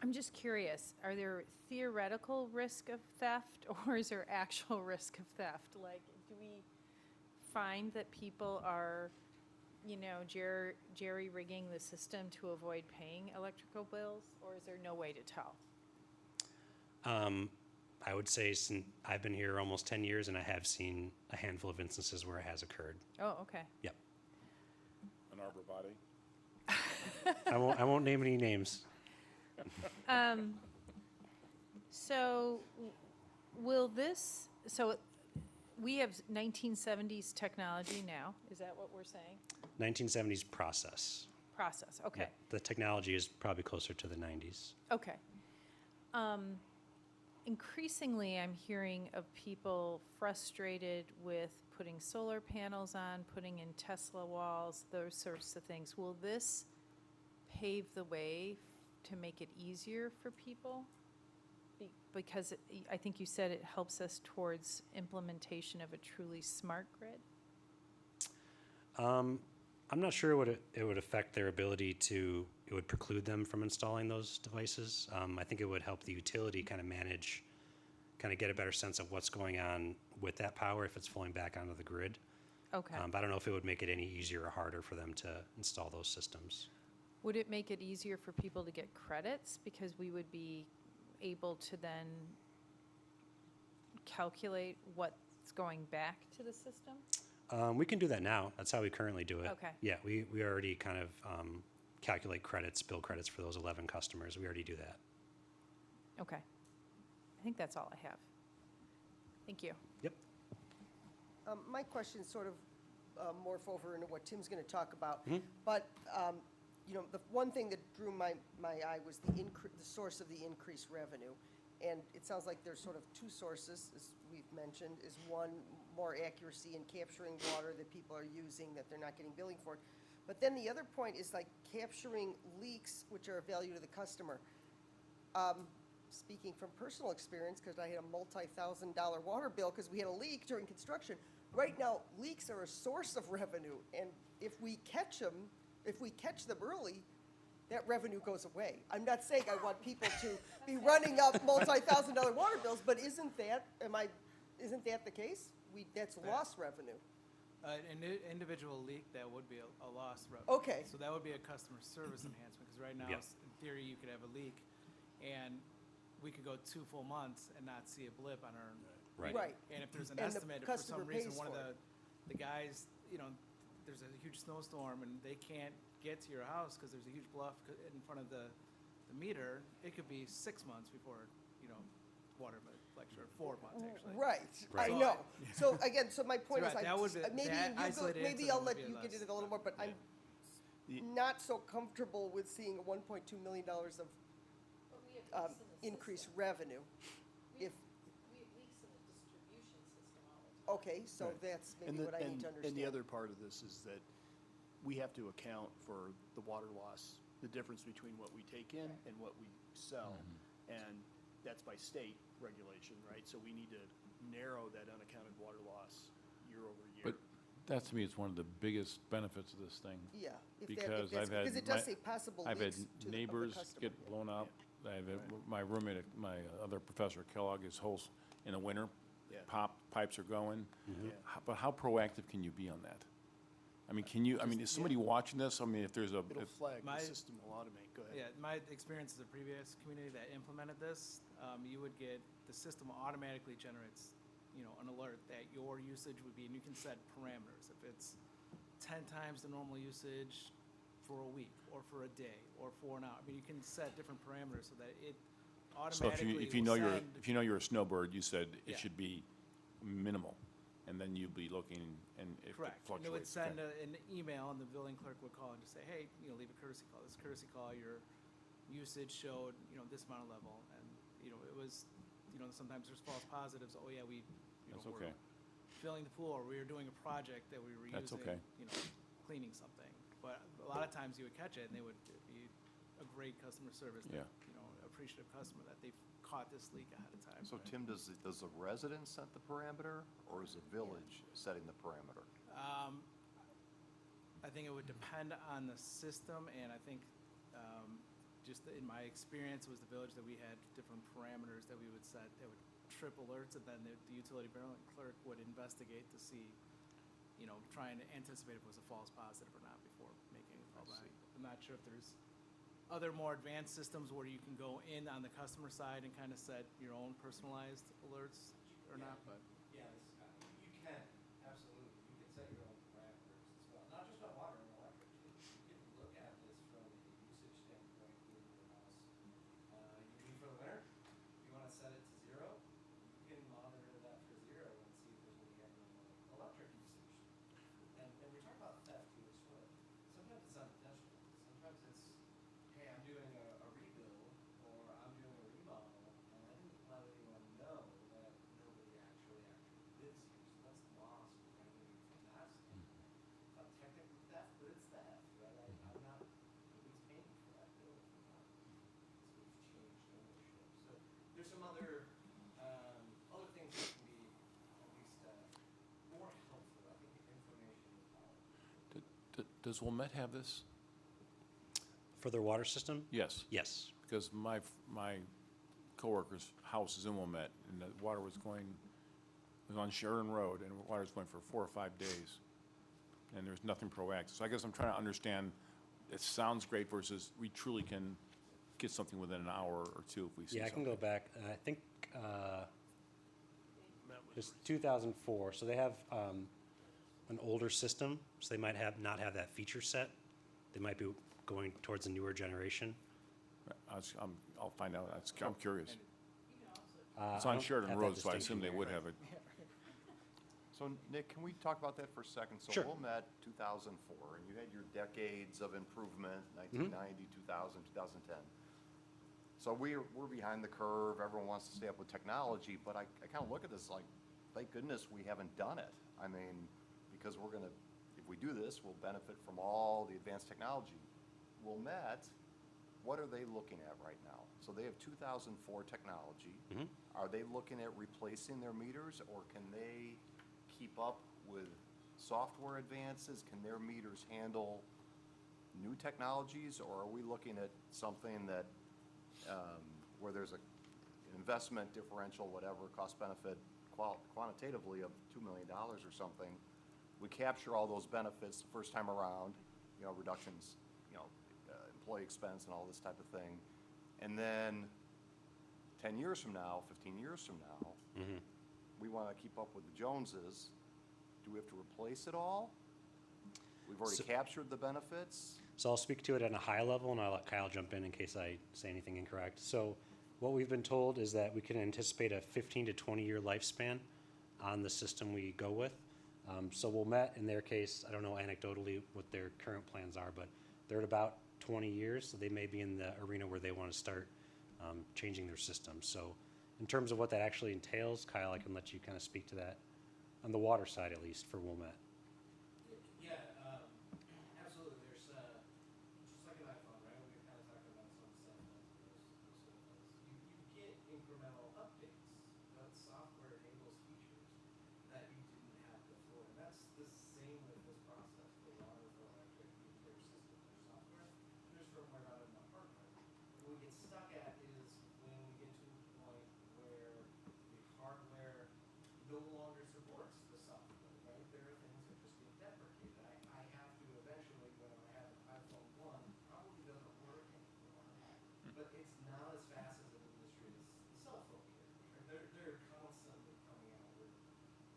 I'm just curious, are there theoretical risk of theft or is there actual risk of theft? Like, do we find that people are, jerry-rigging the system to avoid paying electrical bills, or is there no way to tell? I would say since I've been here almost 10 years, and I have seen a handful of instances where it has occurred. Oh, okay. Yep. An arbor body? I won't name any names. So we have 1970s technology now, is that what we're saying? 1970s process. Process, okay, Yeah, the technology is probably closer to the 90s. okay. Increasingly, I'm hearing of people frustrated with putting solar panels on, putting in Tesla walls, those sorts of things. Will this pave the way to make it easier for people? Because I think you said it helps us towards implementation of a truly smart grid? I'm not sure it would affect their ability to, it would preclude them from installing those devices. I think it would help the utility kind of manage, kind of get a better sense of what's going on with that power if it's flowing back onto the grid. Okay. But I don't know if it would make it any easier or harder for them to install those systems. Would it make it easier for people to get credits? Because we would be able to then calculate what's going back to the system? We can do that now. That's how we currently do it. Okay. Yeah, we already kind of calculate credits, bill credits for those 11 customers. We already do that. Okay. I think that's all I have. Thank you. Yep. My question sort of morph over into what Tim's going to talk about. But, you know, the one thing that drew my eye was the source of the increased revenue. And it sounds like there's sort of two sources, as we've mentioned, is one, more accuracy in capturing water that people are using that they're not getting billing for. But then the other point is like capturing leaks, which are of value to the customer. Speaking from personal experience, because I had a multi-$1,000 water bill because we had a leak during construction. Right now, leaks are a source of revenue, and if we catch them early, that revenue goes away. I'm not saying I want people to be running up multi-$1,000 water bills, but isn't that the case? That's lost revenue. An individual leak, that would be a lost revenue. Okay. So that would be a customer service enhancement, because right now, Yep. in theory, you could have a leak, and we could go 2 full months and not see a blip on our. Right. Right. And if there's an And the estimate, if for some customer reason, pays one of for the guys, you know, there's a huge snowstorm and they can't get to your house because there's a huge bluff in front of the meter, it could be 6 months before, you know, water lecture, 4 months actually. Right, Right. I know. So again, so my point is, right, that would be- maybe that isolated maybe I'll incident would let be you get less. into it a little more, but I'm not so comfortable with seeing a $1.2 million of increased revenue. If, We have leaks in the distribution system all the time. okay, so Right. that's maybe what I need to understand. And the other part of this is that we have to account for the water loss, the difference between what we take in and what we sell. And that's by state regulation, right? So we need to narrow that unaccounted water loss year over year. But that to me is one of the biggest benefits of this thing. Yeah. Because I've had Because it does my- say possible I've had leaks to the neighbors customer. get blown up. I've had, my roommate, my other professor, Kellogg, his whole, in the winter, Yeah. pipes are going. Yeah. But how proactive can you be on that? I mean, is somebody watching this? I mean, if there's a, It'll flag, My- the system will automate, go ahead. Yeah, my experience as a previous community that implemented this, you would get, the system automatically generates, you know, an alert that your usage would be, and you can set parameters. If it's 10 times the normal usage for a week, or for a day, or for an hour, I mean, you can set different parameters so that it so automatically if you know will you're, send- if you know you're a snowbird, you said Yeah. it should be minimal. And then you'd be looking and if it Correct. And it would fluctuates. send okay. an email, and the billing clerk would call and just say, hey, you know, leave a courtesy call. This courtesy call, your usage showed, you know, this amount of level. And, you know, it was, you know, sometimes there's false positives. Oh, yeah, we, you know, That's okay. we're filling the pool, or we were doing a project that we were That's using, okay. you know, cleaning something. But a lot of times you would catch it, and they would be a great customer service, that, Yeah. you know, appreciative customer that they've caught this leak ahead of time. So Tim, does the resident set the parameter, or is the village setting the parameter? I think it would depend on the system, and I think, just in my experience, it was the village that we had different parameters that we would set that would trip alerts, and then the utility billing clerk would investigate to see, you know, trying to anticipate if it was a false positive or not before making a call back. I'm not sure if there's other more advanced systems where you can go in on the customer side and kind of set your own personalized alerts or not, but. Yeah, you can, absolutely. You can set your own parameters as well, not just on water and electric. You can look at this from a usage standpoint in your house. You mean for the winter, you want to set it to 0, you can monitor that for 0 and see if there's any abnormal electric usage. And we talk about theft too, it's what, sometimes it's unintentional. Sometimes it's, hey, I'm doing a rebuild, or I'm doing a remodel, and I didn't let anyone know that nobody actually Does Wilmette have this? For their water system? Yes. Yes. Because my coworker's house is in Wilmette, and the water was on Sharon Road, and the water was going for 4 or 5 days, and there's nothing proactive. So I guess I'm trying to understand, it sounds great versus we truly can get something within an hour or two if we see Yeah, I something. can go back. I think it's 2004. So they have an older system, so they might not have that feature set. They might be going towards a newer generation. I'll find out. I'm curious. It's I on don't Sheridan have that Road, so I assume distinction they there. would have it. So Nick, can we talk about that for a second? Sure. So Wilmette, 2004, and you had your decades of improvement, 1990, 2000, 2010. So we're behind the curve, everyone wants to stay up with technology, but I kind of look at this like, thank goodness we haven't done it. I mean, because if we do this, we'll benefit from all the advanced technology. Wilmette, what are they looking at right now? So they have 2004 technology. Are they looking at replacing their meters, or can they keep up with software advances? Can their meters handle new technologies, or are we looking at something that where there's an investment differential, whatever, cost benefit quantitatively of $2 million or something? We capture all those benefits the first time around, reductions, employee expense and all this type of thing. And then 10 years from now, 15 years from now, we want to keep up with the Joneses. Do we have to replace it all? We've already captured the benefits. So I'll speak to it at a high level, and I'll let Kyle jump in case I say anything incorrect. So what we've been told is that we can anticipate a 15 to 20-year lifespan on the system we go with. So Wilmette, in their case, I don't know anecdotally what their current plans are, but they're at about 20 years, so they may be in the arena where they want to start changing their system. So in terms of what that actually entails, Kyle, I can let you kind of speak to that on the water side, at least, for Wilmette. Yeah, absolutely. There's, just like an iPhone, right? We were kind of talking about some cell phones, those sort of things. You get incremental updates, but software enables features that you didn't have before. And that's the same with this process for water, for electric, their system, their software. There's firmware out in the hardware. What we get stuck at is when we get to a point where the hardware no longer supports the software, right? There are things that just get deprecated. I have to eventually, when I have an iPhone 1, probably doesn't work anymore. But it's not as fast as an industry as the cell phone carriers. They're constantly coming out with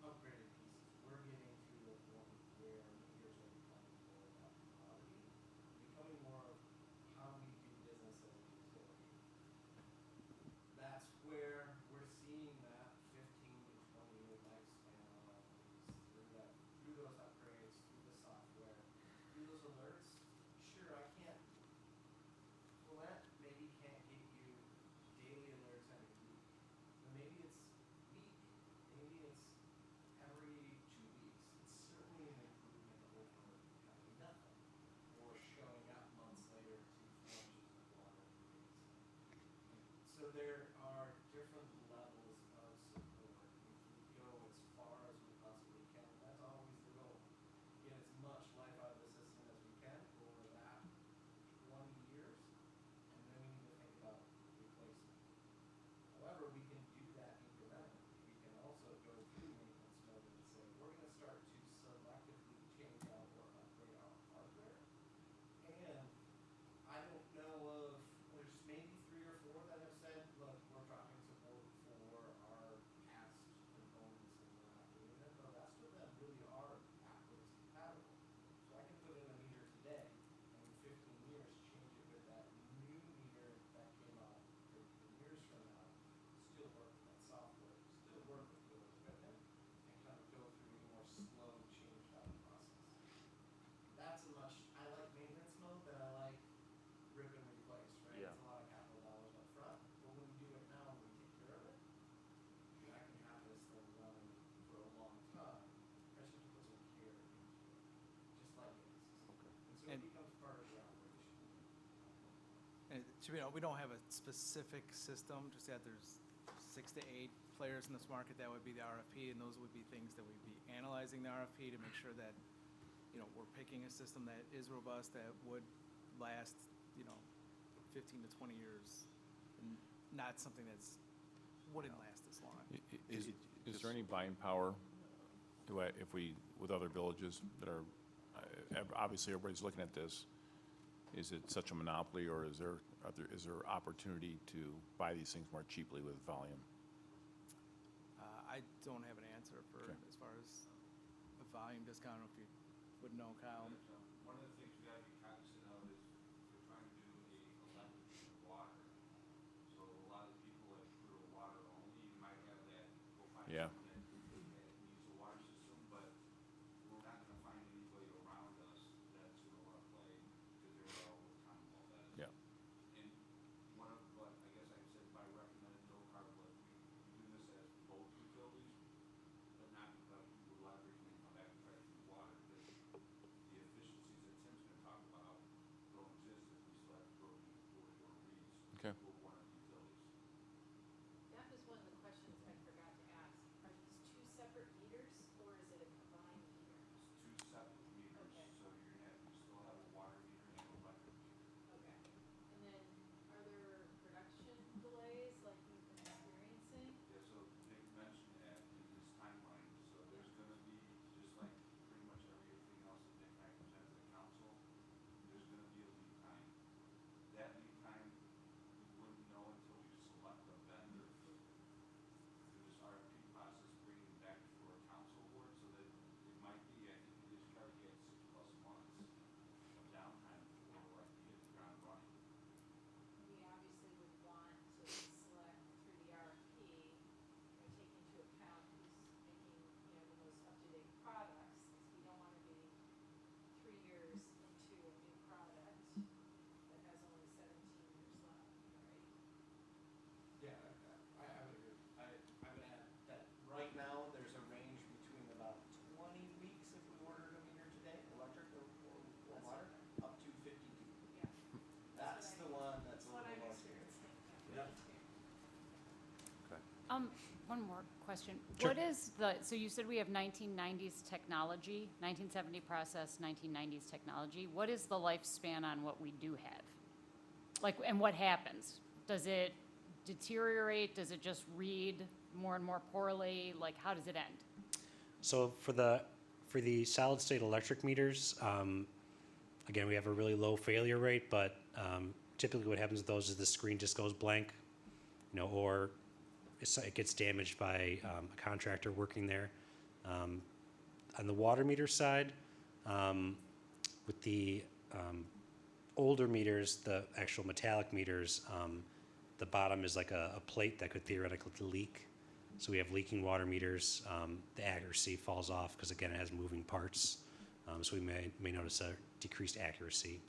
upgraded pieces. We're getting to a point where meters are becoming more about commodity, becoming more of how we do business as a utility. That's where we're seeing that 15 to 20-year lifespan on all these through those upgrades, through the software, through those alerts. Sure, I can't. Well, that maybe can't get you daily alerts every week, but maybe it's week, maybe it's every 2 weeks. It's certainly an improvement over having nothing or showing up months later to 4 inches of water. So there are different levels of support. If we go as far as we possibly can, that's always the goal. Get as much life out of the system as we can over that 20 years, and then we need to think about replacement. However, we can do that incrementally. We can also go through maintenance mode and say, we're going to start to selectively change out or upgrade our hardware. And I don't know of, there's maybe 3 or 4 that have said, look, we're dropping support for our past components and we're not doing it, but the rest of them really are backwards compatible. So I can put in a meter today and in 15 years change it with that new meter that came out 15 years from now, still work with that software, still work with the equipment, and kind of go through a more slow change out process. That's a much, I like maintenance mode, but I like rip and replace, right? Yeah. It's a lot of capital dollars up front, but when we do it now and we take care of it, I can have this thing running for a long time. I just have to put some care into it, just like any system. And so it becomes part of the operation. And we don't have a specific system, just that there's 6 to 8 players in this market that would be the RFP, and those would be things that we'd be analyzing the RFP to make sure that we're picking a system that is robust, that would last, 15 to 20 years, and not something wouldn't last as long. Is there any buying power if we, with other villages that are, obviously everybody's looking at this, is it such a monopoly, or is there opportunity to buy these things more cheaply with volume? I don't have an answer for, Okay. as far as a volume discount, if you would know, Kyle. One of the things we gotta be cognizant of is we're trying to do a electric and water. So a lot of people that prefer water only, you might have that, go find Yeah. someone that needs a water system, but we're not gonna find anybody around us that's gonna wanna play, because they're all over town about that. Yeah. And one of what, I guess I said by recommending no carbon, but we do this as both utilities, but not because we would leverage and then come back and try to do water, because the efficiencies that Tim's gonna talk about don't exist if we still have to go to reeds. Okay. For one of the utilities. That was one of the questions I forgot to ask. Are these two separate meters or is it a combined meter? It's two separate meters, Okay. so you're gonna have, you still have a water meter and an electric meter. Okay. And then are there production delays like you've been experiencing? Yeah, so Nick mentioned that in his timeline, so there's gonna be, just like pretty much everything else that Nick might present to the council, there's gonna be a lead time. That lead time, we wouldn't know until we select a vendor through this RFP process, bringing it back before a council board, so that it might be, I think we just try to get 6+ months of downtime before we're like to hit the ground running. We obviously would want to select through the RFP, take into account who's making, the most up-to-date products, because we don't want to be 3 years into a new product that has only 17 years left, right? Yeah, I would agree. I would add that right now, there's a range between about 20 weeks if we ordered a meter today, electric or water, up to 52. Yeah. That's the one that's a That's what little I'm more. experiencing. Yep. One more question. Sure. What is so you said we have 1990s technology, 1970 process, 1990s technology. What is the lifespan on what we do have? Like, and what happens? Does it deteriorate? Does it just read more and more poorly? Like, how does it end? So for the solid state electric meters, again, we have a really low failure rate, but typically what happens with those is the screen just goes blank, or it gets damaged by a contractor working there. On the water meter side, with the older meters, the actual metallic meters, the bottom is like a plate that could theoretically leak. So we have leaking water meters. The accuracy falls off because, again, it has moving parts. So we may notice a decreased accuracy.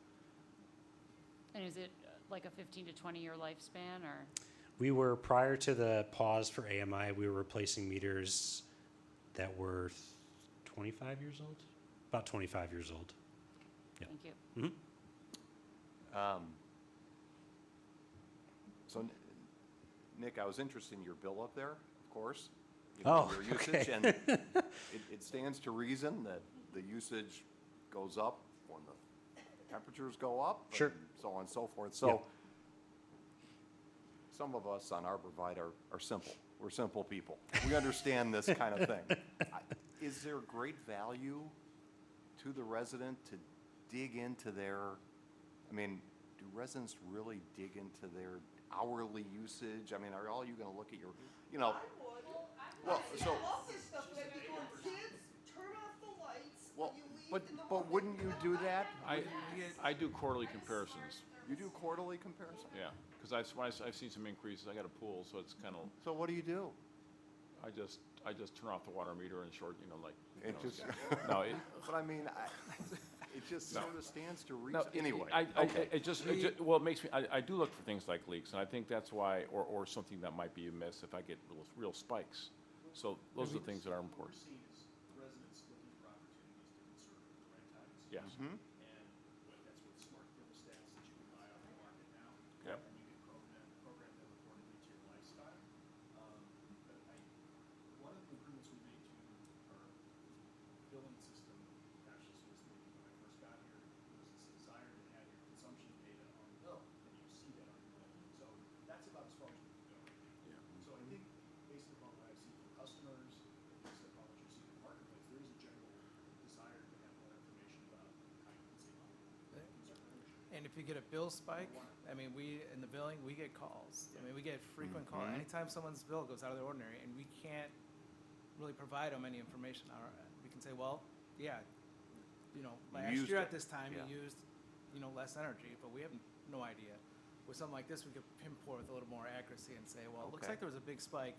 And is it like a 15 to 20 year lifespan, or? We were, prior to the pause for AMI, we were replacing meters that were 25 years old, about 25 years old. Yeah. Thank you. So, Nick, I was interested in your bill up there, of course. Oh, Your usage, okay. and it stands to reason that the usage goes up when the temperatures go up. Sure. And so on and so forth. So, Yeah. some of us on Arborvitae are simple. We're simple people. We understand this kind of thing. Is there great value to the resident to dig into do residents really dig into their hourly usage? Are all you gonna look at your, well, so, love this stuff, when I be going, kids, turn off the lights when well, you leave in the but wouldn't you do that? I do quarterly comparisons, You do quarterly comparison? yeah, because I've seen some increases. I got a pool, so it's kind of, So what do you do? I just turn off the water meter and short, It just, no, but it just No. sort of stands to reason. no, Anyway, okay. Well, it makes me, I do look for things like leaks, and I think that's why, or something that might be amiss if I get real spikes. So those are the things that are important. What we're seeing is residents looking for opportunities to conserve at the right times. Yes. Mhm. And that's with smart thermostats that you can buy off the market now. Yep. And you can program them accordingly to your lifestyle. But one of the improvements we made to our billing system, gosh, this was maybe And if you get a bill spike, I mean, we, in the billing, we get calls. I mean, we get frequent calls. Anytime someone's bill goes out of the ordinary and we can't really provide them any information, we can say, well, yeah, last used year it. at this time, Yeah. you used, less energy, but we have no idea. With something like this, we could pinpoint with a little more accuracy and say, well, it looks Okay. like there was a big spike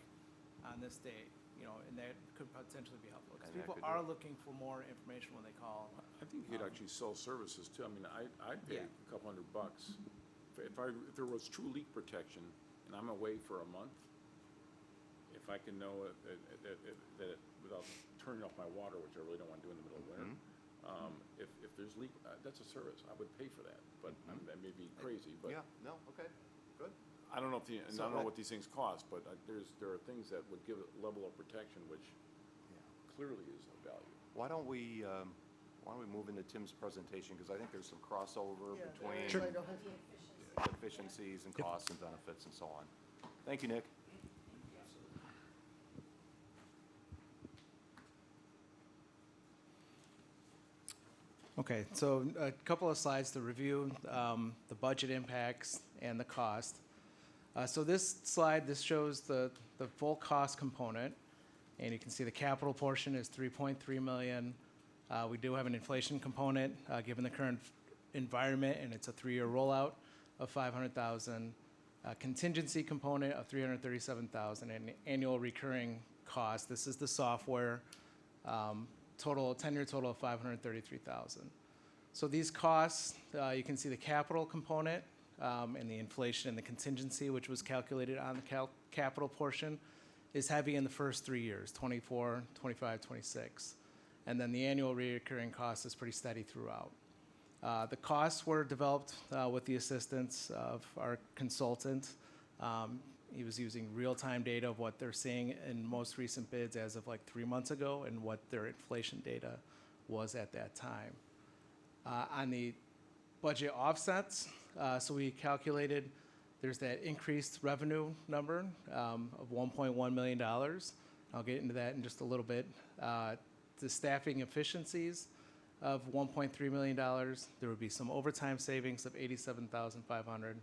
on this date, and that could potentially be helpful. Because And that people could are do it. looking for more information when they call. I think you could actually sell services too. I mean, I'd pay Yeah. a couple $100. If there was true leak protection and I'm away for a month, if I can know that without turning off my water, which I really don't want to do in the middle of winter, if there's leak, that's a service. I would pay for that, but I mean, that may be crazy, but. Yeah, no, okay, good. I don't know if and So I don't know that- what these things cost, but there are things that would give a level of protection, which clearly is of value. Why don't we move into Tim's presentation, because I think there's some crossover Yeah, between so I don't have- efficiencies and costs and benefits and so on. Thank you, Nick. Okay, so a couple of slides to review the budget impacts and the cost. So this slide, this shows the full cost component, and you can see the capital portion is 3.3 million. We do have an inflation component, given the current environment, and it's a 3-year rollout of 500,000. Contingency component of 337,000, and annual recurring cost. This is the software. Total 10-year total of 533,000. So these costs, you can see the capital component and the inflation and the contingency, which was calculated on the capital portion, is heavy in the first 3 years, 24, 25, 26. And then the annual recurring cost is pretty steady throughout. The costs were developed with the assistance of our consultant. He was using real-time data of what they're seeing in most recent bids as of like 3 months ago and what their inflation data was at that time. On the budget offsets, so we calculated there's that increased revenue number of $1.1 million. I'll get into that in just a little bit. The staffing efficiencies of $1.3 million. There would be some overtime savings of $87,500.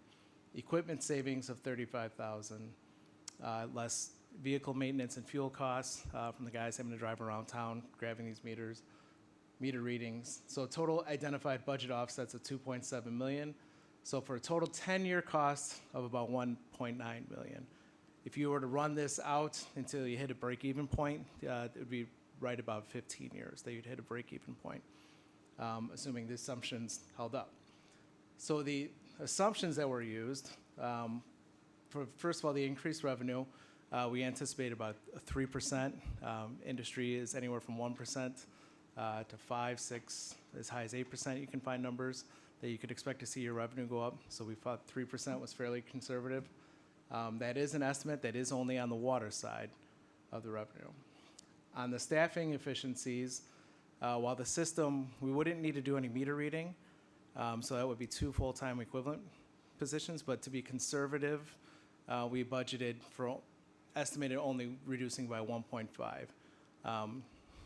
Equipment savings of $35,000, less vehicle maintenance and fuel costs from the guys having to drive around town grabbing these meter readings. So total identified budget offsets of $2.7 million. So for a total 10-year cost of about $1.9 million. If you were to run this out until you hit a break-even point, it would be right about 15 years that you'd hit a break-even point, assuming the assumptions held up. So the assumptions that were used, for first of all, the increased revenue, we anticipate about a 3%. Industry is anywhere from 1% to 5, 6, as high as 8%. You can find numbers that you could expect to see your revenue go up. So we thought 3% was fairly conservative. That is an estimate that is only on the water side of the revenue. On the staffing efficiencies, while the system, we wouldn't need to do any meter reading, so that would be 2 full-time equivalent positions, but to be conservative, we budgeted for estimated only reducing by 1.5.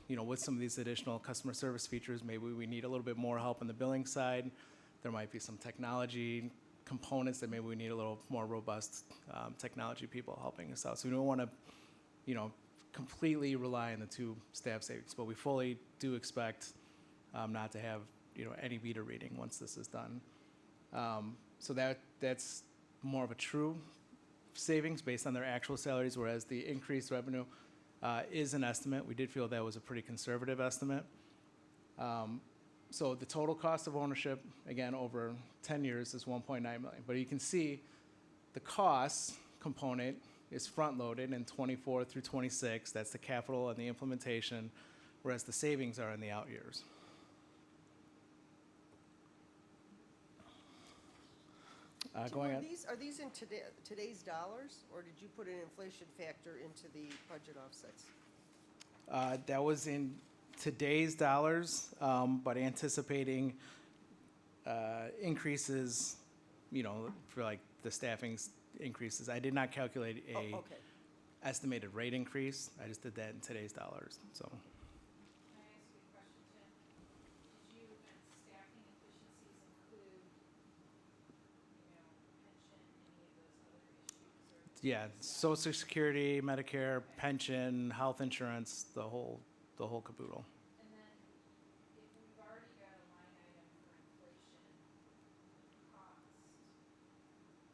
With some of these additional customer service features, maybe we need a little bit more help on the billing side. There might be some technology components that maybe we need a little more robust technology people helping us out. So we don't want to, completely rely on the 2 staff savings, but we fully do expect not to have any meter reading once this is done. So that's more of a true savings based on their actual salaries, whereas the increased revenue is an estimate. We did feel that was a pretty conservative estimate. So the total cost of ownership, again, over 10 years is $1.9 million. But you can see the cost component is front-loaded in 24 through 26. That's the capital and the implementation, whereas the savings are in the out years. Tim, Going on. Are these in today's dollars, or did you put an inflation factor into the budget offsets? That was in today's dollars, but anticipating increases, for like the staffing increases. I did not calculate Oh, a okay. estimated rate increase. I just did that in today's dollars, so. Can I ask you a question, Tim? Did you, and staffing efficiencies include Yeah, Social Security, Medicare, pension, health insurance, the whole caboodle. And then if we've already got a line item for inflation cost,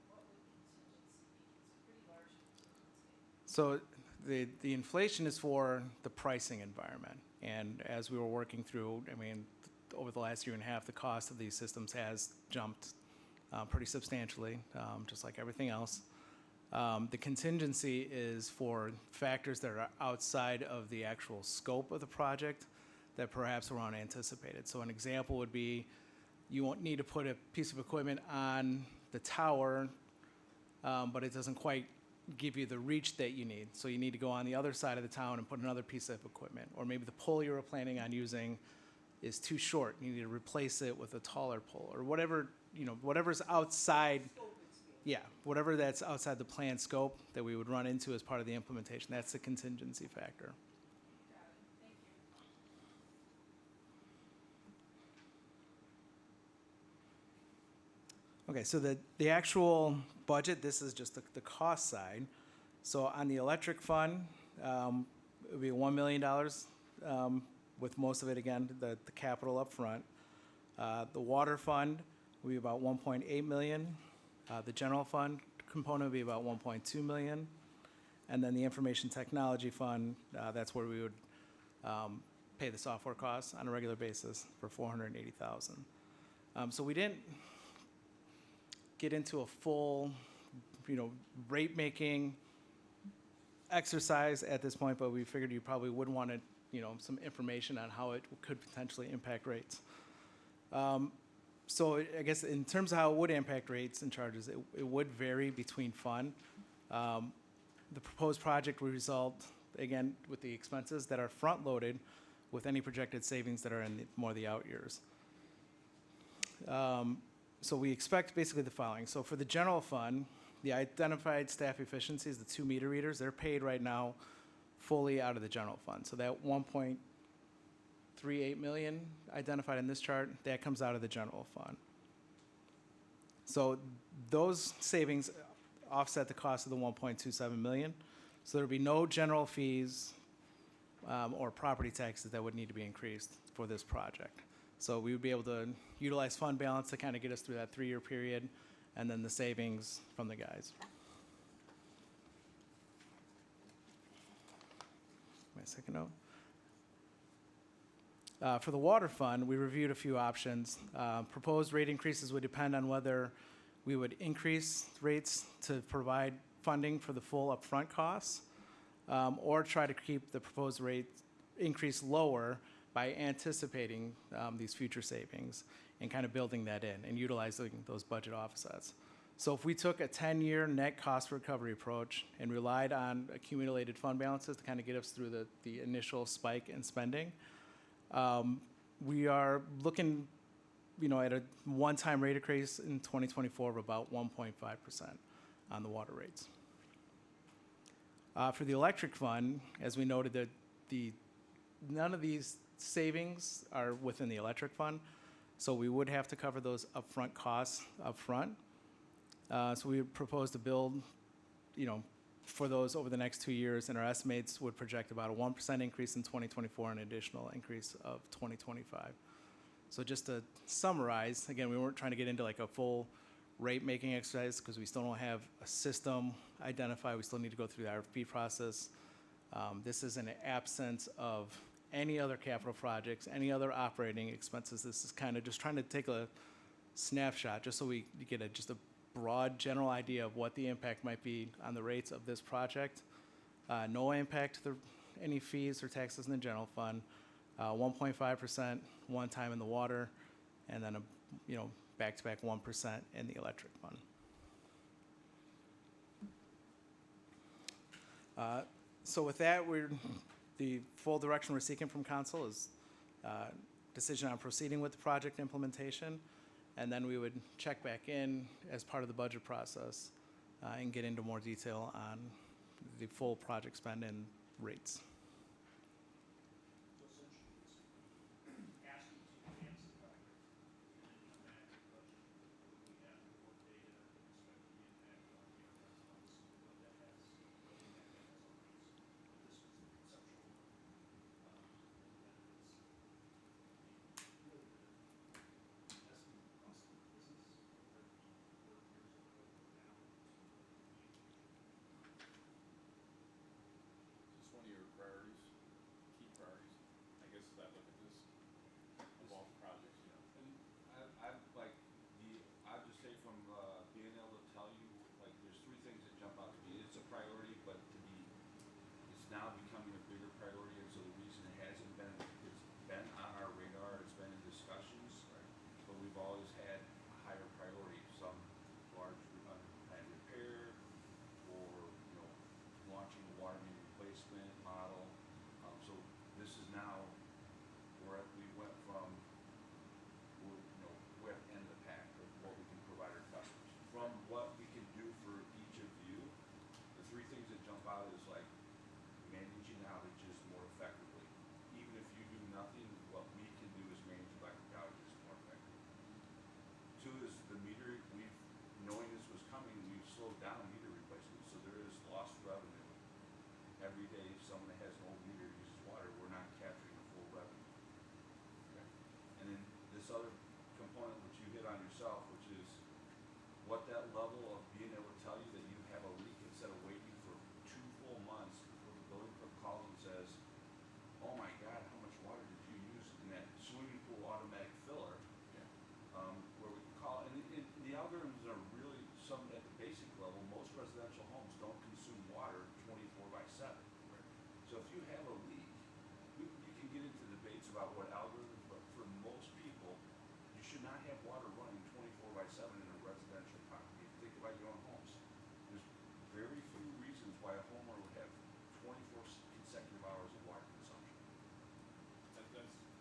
what would contingency be? It's a pretty large contingency. So the inflation is for the pricing environment. And as we were working through, I mean, over the last year and a half, the cost of these systems has jumped pretty substantially, just like everything else. The contingency is for factors that are outside of the actual scope of the project that perhaps were unanticipated. So an example would be you won't need to put a piece of equipment on the tower, but it doesn't quite give you the reach that you need. So you need to go on the other side of the town and put another piece of equipment. Or maybe the pole you were planning on using is too short. You need to replace it with a taller pole or whatever, whatever's outside. Yeah, whatever that's outside the planned scope that we would run into as part of the implementation, that's the contingency factor. Okay, so the actual budget, this is just the cost side. So on the electric fund, it would be $1 million, with most of it, again, the capital up front. The water fund would be about 1.8 million. The general fund component would be about 1.2 million. And then the information technology fund, that's where we would pay the software costs on a regular basis for 480,000. So we didn't get into a full, rate making exercise at this point, but we figured you probably would want to, some information on how it could potentially impact rates. So I guess in terms of how it would impact rates and charges, it would vary between fund. The proposed project would result, again, with the expenses that are front-loaded with any projected savings that are in more of the out years. So we expect basically the following. So for the general fund, the identified staff efficiencies, the 2 meter readers, they're paid right now fully out of the general fund. So that 1.38 million identified in this chart, that comes out of the general fund. So those savings offset the cost of the 1.27 million. So there'll be no general fees or property taxes that would need to be increased for this project. So we would be able to utilize fund balance to kind of get us through that 3-year period, and then the savings from the guys. My second note. For the water fund, we reviewed a few options. Proposed rate increases would depend on whether we would increase rates to provide funding for the full upfront costs, or try to keep the proposed rate increase lower by anticipating these future savings and kind of building that in and utilizing those budget offsets. So if we took a 10-year net cost recovery approach and relied on accumulated fund balances to kind of get us through the initial spike in spending, we are looking, at a one-time rate increase in 2024 of about 1.5% on the water rates. For the electric fund, as we noted, that none of these savings are within the electric fund, so we would have to cover those upfront costs upfront. So we would propose to build, for those over the next 2 years, and our estimates would project about a 1% increase in 2024 and an additional increase of 2025. So just to summarize, again, we weren't trying to get into like a full rate-making exercise because we still don't have a system identified. We still need to go through the RFP process. This is an absence of any other capital projects, any other operating expenses. This is kind of just trying to take a snapshot just so we get just a broad general idea of what the impact might be on the rates of this project. No impact to any fees or taxes in the general fund. 1.5% one time in the water, and then back-to-back 1% in the electric fund. So with that, the full direction we're seeking from council is decision on proceeding with the project implementation, and then we would check back in as part of the budget process and get into more detail on the full project spend and rates. help out is like managing outages more effectively. Even if you do nothing, what we can do is manage electric outages more effectively. Two is the meter, knowing this was coming, we've slowed down meter replacement, so there is lost revenue. Every day, if someone that has an old meter uses water, we're not capturing the full revenue. Okay. And then this other component which you hit on yourself, which is what that level of being able to tell you that you have a leak instead of waiting for 2 full months before the building clerk calls and says, oh my God, how much water did you use in that swimming pool automatic filler? Where we can call, and the algorithms are really some at the basic level. Most residential homes don't consume water 24/7. So if you have a leak, you can get into debates about what algorithms, but for most people, you should not have water running 24/7 in a residential property. If you think about your own homes, there's very few reasons why a homeowner would have 24 consecutive hours of water consumption. That's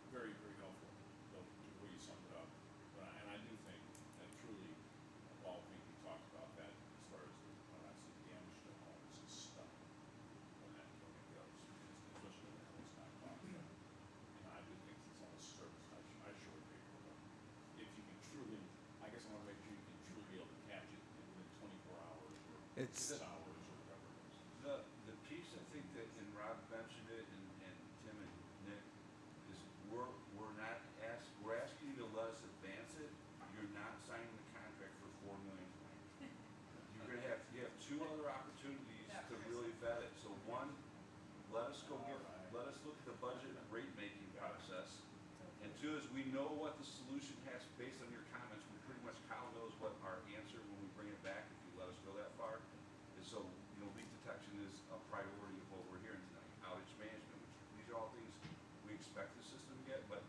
very, very helpful, the way you summed it up. And I do think that truly, all things you talked about that, as far as when I see damage to homes, is stunning when that goes, especially when it's not talked about. And I do think it's on a service, I sure agree with them. If you can truly, I guess I want to make sure you can truly be able to catch it within 24 hours or 6 hours or whatever it is. The piece I think that, and Rob mentioned it, and Tim and Nick, is we're asking you to let us advance it. You're not signing the contract for $4 million tonight. You have 2 other opportunities to really vet it. So one, let us look at the budget rate making process. And 2 is we know what the solution has based on your comments. We pretty much Kyle knows what our answer when we bring it back, if you let us go that far. And so, leak detection is a priority of what we're hearing tonight. Outage management, which these are all things we expect the system to get, but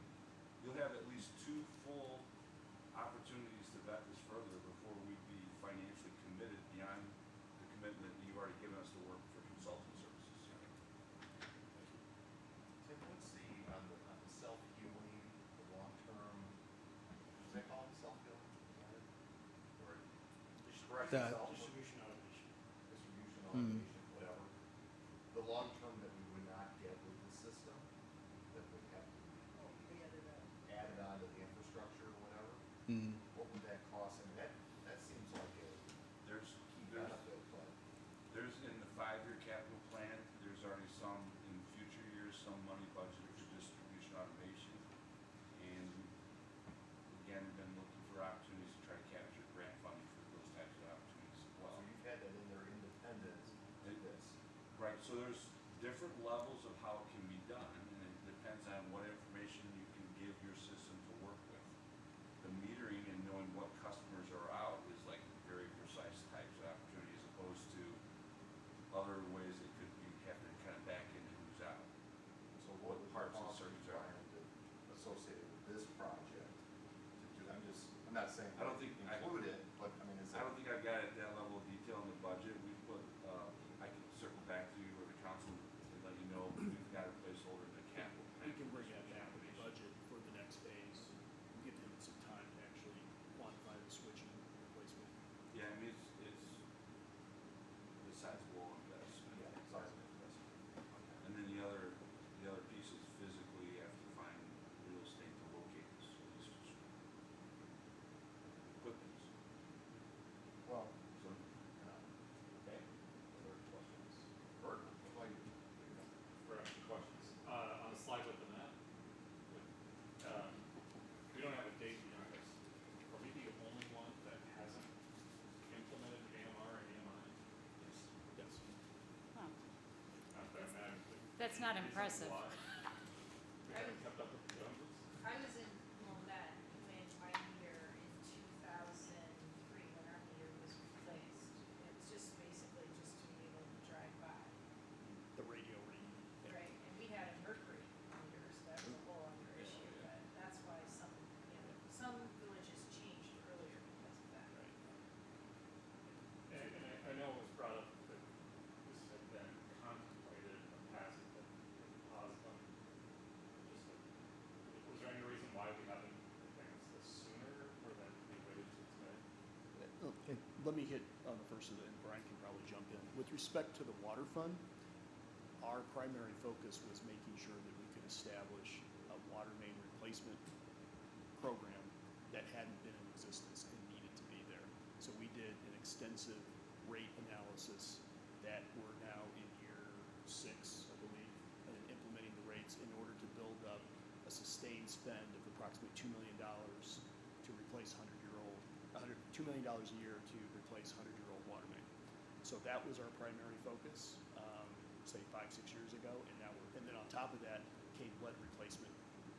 you'll have at least 2 full opportunities to vet this further before we'd be financially committed beyond the commitment that you've already given us to work for consulting services. Tim, what's on the self-healing, the long-term, is that called self-healing? Or correct yourself? Distribution automation. Distribution automation, whatever. The long-term that we would not get with the system, that would have to be added on to the infrastructure or whatever. What would that cost? I mean, that seems like a key benefit, but. There's in the 5-year capital plan, there's already some in future years, some money budgeted for distribution automation. And again, we've been looking for opportunities to try to capture grant funding for those types of opportunities as well. So you've had that in there independent of this. Right, so there's different levels of how it can be done, and it depends on what information you can give your system to work with. The metering and knowing what customers are out is like very precise types of opportunity as opposed to other ways it could be happening kind of back into who's out. So what would parts of the cost circuits are. associated with this project to do, I'm not saying I don't think include it, but I mean, is I that? don't think I've got it that level of detail in the budget. We put, I can circle back to you or the council and let you know we've got a placeholder in the capital. We can bring that back with the budget for the next phase, give them some time to actually quantify the switching replacement. Yeah, I mean, it's a sizable investment. Yeah, sizable investment. And then the other piece is physically you have to find real estate to locate this equipment. Well, So, okay. Other questions? Bert, what about you? For extra questions. On the slide with the map, we don't have a date behind this. Are we the only one that hasn't implemented AMR and AMI? Yes. Huh. Not that it matters, but That's not reason impressive. why we haven't kept up with the Joneses? I was in Wilmette when my meter in 2003, when our meter was replaced. It was just basically just to be able to drive by, The radio reading. right? And we had mercury meters, that was a whole other issue, but that's why some villages changed earlier because of that. And I know it was brought up that this had been contemplated in the past, but it paused on let me hit on the first of it, and Brian can probably jump in. With respect to the water fund, our primary focus was making sure that we could establish a water main replacement program that hadn't been in existence and needed to be there. So we did an extensive rate analysis that we're now in year 6, I believe, and implementing the rates in order to build up a sustained spend of approximately $2 million to replace $2 million a year to replace 100-year-old water main. So that was our primary focus, say 5-6 years ago, and then on top of that came lead replacement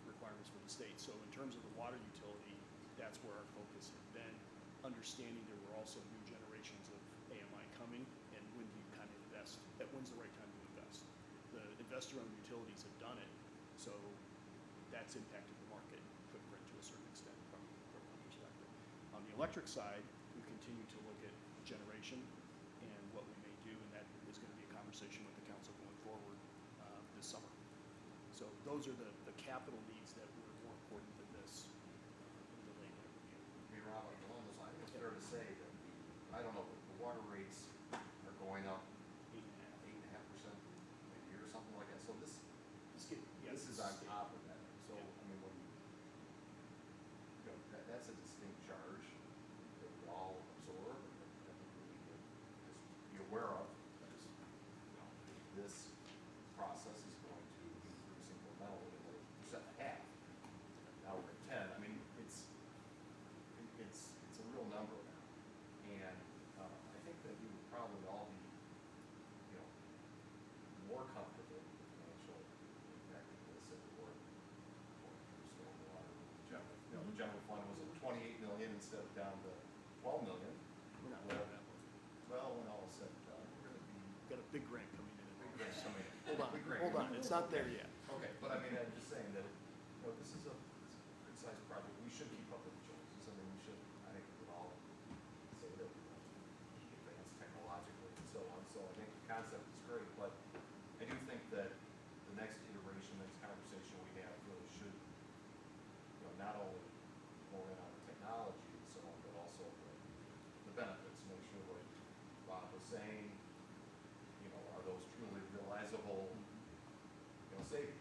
requirements for the state. So in terms of the water utility, that's where our focus had been, understanding there were also new generations of AMI coming, and when do you kind of invest, when's the right time to invest? The investor-owned utilities have done it, so that's impacted the market footprint to a certain extent from our perspective. On the electric side, we continue to look at generation and what we may do, and that is going to be a conversation with the council going forward this summer. So those are the capital needs that were more important than this in the late review. I mean, Rob, along those lines, it's fair to say that I don't know, the water rates are going up 8.5% a year or something like that. So this is on top of that. So, I mean, when that's a distinct charge that we all absorb and that I think we need to just be aware of. Because, this process is going to increase incrementally another 1.5%. Now we're at 10. I mean, it's a real number now. And I think that we would probably all be, more comfortable with the financial impact of this if we were going through stormwater. The general fund was at 28 million instead of down to 12 million. We're not there that way. Well, when all is said and done, we're going to be. Got a big grant coming in. Big grant coming in. Hold on, it's not there yet. Okay, but I mean, I'm just saying that, this is a good-sized project. We should keep up with the Joneses. I mean, we should, I think we would all say that we want to advance technologically and so on. So I think the concept is great, but I do think that the next iteration, next conversation we have really should, not only hone in on the technology and so on, but also the benefits. Make sure, like Bob was saying, are those truly realizable, savings?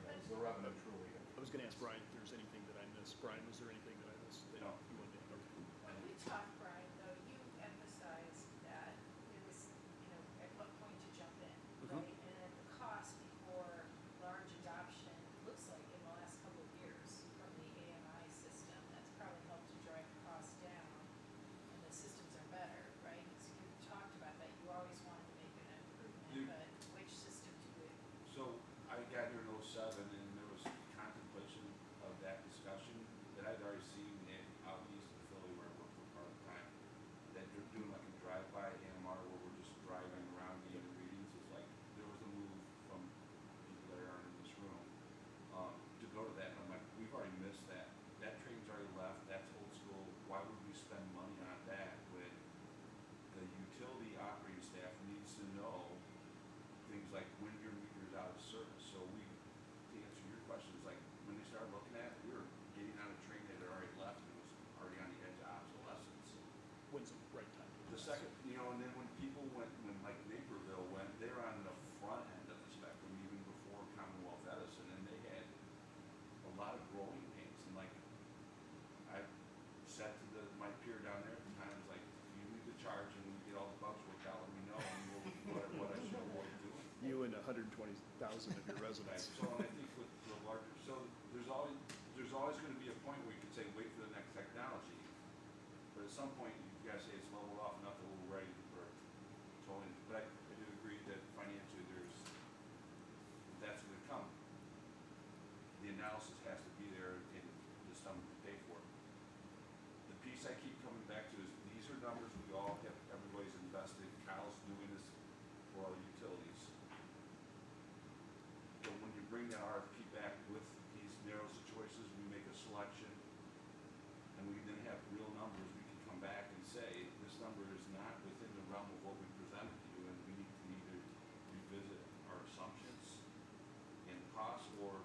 Is the revenue truly? I was going to ask Brian if there's anything that I missed. Brian, was there anything that I missed that you wanted to? Okay. When we talked, Brian, though, you emphasized that there was, at what point to jump in, right? And the cost before large adoption, looks like in the last couple of years from the AMI system, that's probably helped to drive the cost down, and the systems are better, right? Because you talked about that, you always wanted to make an improvement, but which system do you? So I got here in '07, and there was contemplation of that discussion that I'd already seen out east of Philly where I worked for part of the time, that they're doing like a drive-by AMR where we're just driving around getting readings. It's like there was a move from people that aren't in this room to go to that, and I'm like, we've already missed that. That train's already left. That's old school. Why would we spend money on that when the utility operating staff needs to know things like when your meter's out of service? So to answer your questions, like when they started looking at it, we were getting on a train that had already left and was already on the edge of obsolescence. When's the right time? The second, and then when people went, when like Naperville went, they were on the front end of the spectrum even before Commonwealth Edison, and they had a lot of growing pains. And like I said to my peer down there at the time, was like, you need to charge and we get all the bugs worked out, let me know, and what I should avoid doing. You and 120,000 of your residents. So and I think with the larger, so there's always going to be a point where you could say, wait for the next technology. But at some point, you guys say it's leveled off enough that we're ready for totally. But I do agree that financially, that's going to come. The analysis has to be there, and the stomach to pay for it. The piece I keep coming back to is these are numbers we all have. Everybody's invested. Kyle's doing this for all the utilities. But when you bring that RFP back with these narrow choices, we make a selection, and we then have real numbers, we can come back and say, this number is not within the realm of what we presented to you, and we need to either revisit our assumptions and costs, or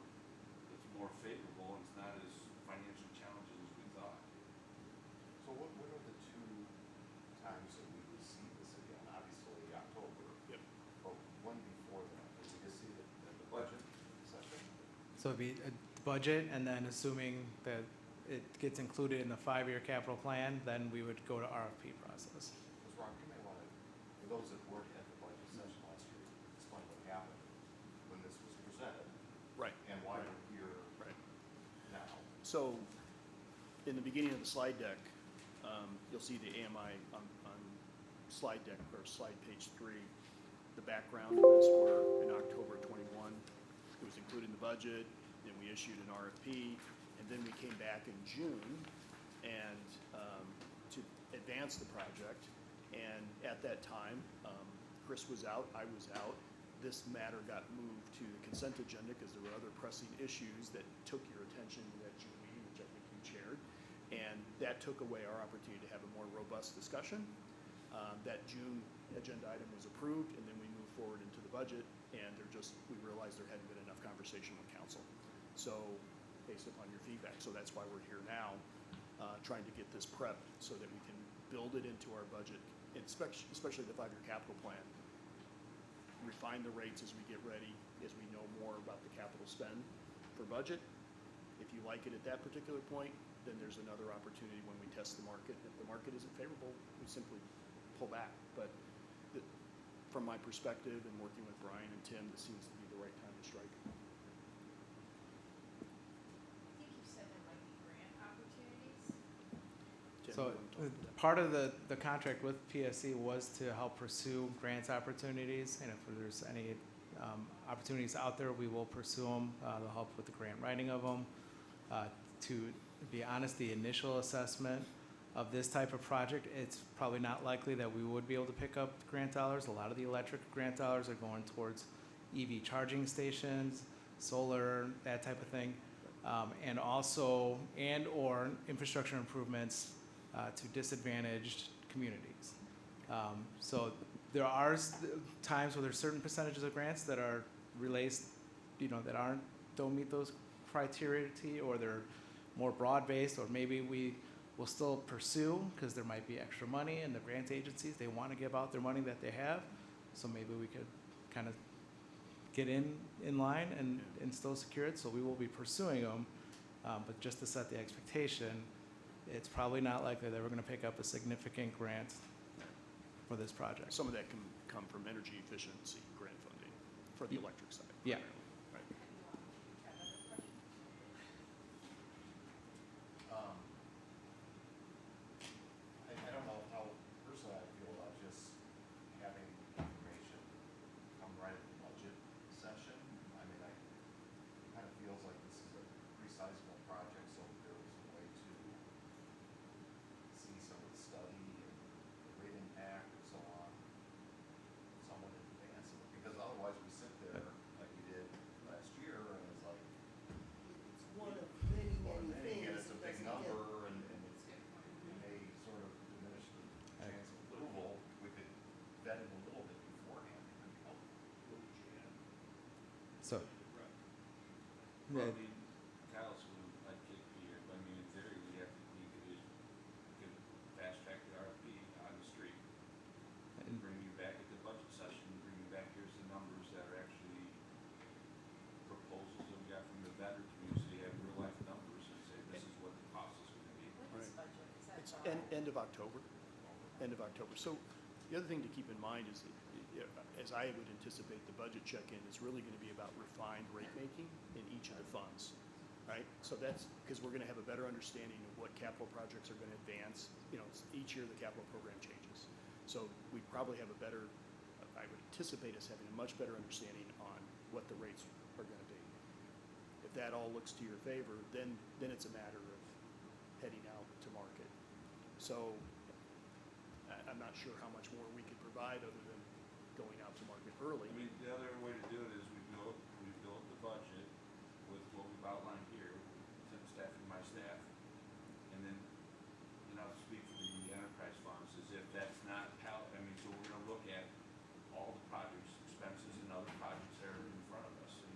it's more favorable and it's not as financially challenging as we thought. So what are the two So it'd be a budget, and then assuming that it gets included in the 5-year capital plan, then we would go to RFP process. Because Ron, you may want to, for those that weren't at the budget session last year, explain what happened when this was presented. Right. And why Right. we're here Right. now. So, in the beginning of the slide deck, you'll see the AMI on slide deck, or slide page 3. The background of this were in October 21, it was included in the budget, then we issued an RFP, and then we came back in June and to advance the project. And at that time, Chris was out, I was out. This matter got moved to the consent agenda because there were other pressing issues that took your attention to that June meeting, which I think you chaired. And that took away our opportunity to have a more robust discussion. That June agenda item was approved, and then we moved forward into the budget, and we realized there hadn't been enough conversation with council. So, based upon your feedback, so that's why we're here now, trying to get this prepped so that we can build it into our budget, and especially the 5-year capital plan. Refine the rates as we get ready, as we know more about the capital spend for budget. If you like it at that particular point, then there's another opportunity when we test the market. If the market isn't favorable, we simply pull back. But from my perspective and working with Brian and Tim, this seems to be the right time to strike. I think you said there might be grant opportunities. Tim, So you wanna talk to that? part of the contract with PSC was to help pursue grants opportunities, and if there's any opportunities out there, we will pursue them. They'll help with the grant writing of them. To be honest, the initial assessment of this type of project, it's probably not likely that we would be able to pick up grant dollars. A lot of the electric grant dollars are going towards EV charging stations, solar, that type of thing. And also, and/or infrastructure improvements to disadvantaged communities. So there are times where there's certain percentages of grants that are related, that don't meet those criteria, or they're more broad-based, or maybe we will still pursue because there might be extra money, and the grant agencies, they want to give out their money that they have. So maybe we could kind of get in line and still secure it. So we will be pursuing them. But just to set the expectation, it's probably not likely that we're going to pick up a significant grant for this project. Some of that can come from energy efficiency grant funding for the electric side. Yeah. primarily, right? I don't know how personally I feel about just having information come right at the budget session. I mean, it kind of feels like this is a pretty sizable project, so if there was a way to see some of the study and the rate impact and so on, somewhat in advance of it, because otherwise we sit there like we did last year, and it's like, It's one of many, many things. and it's a that big doesn't get- number, and it may sort of diminish the chance of approval. We could vet it a little bit beforehand, it could be helpful. So, Well, I mean, Kyle's like KP, I mean, in theory, we could fast track the RFP on the street. And bring you back at the budget session, bring you back, here's the numbers that are actually proposals that we got from the vendor community, so you have real life numbers, and say, this is what the cost is gonna be. When is budget? Is that It's July? end of October, end of October. So the other thing to keep in mind is, that, as I would anticipate, the budget check-in is really going to be about refined rate making in each of the funds, right? So that's, because we're going to have a better understanding of what capital projects are going to advance. Each year the capital program changes. So we probably have a better, I would anticipate us having a much better understanding on what the rates are going to be. If that all looks to your favor, then it's a matter of heading out to market. So I'm not sure how much more we could provide other than going out to market early. I mean, the other way to do it is we build the budget with what we've outlined here, Tim's staff and my staff. And then, speak for the enterprise funds, as if that's not so we're gonna look at all the projects, expenses and other projects that are in front of us. And,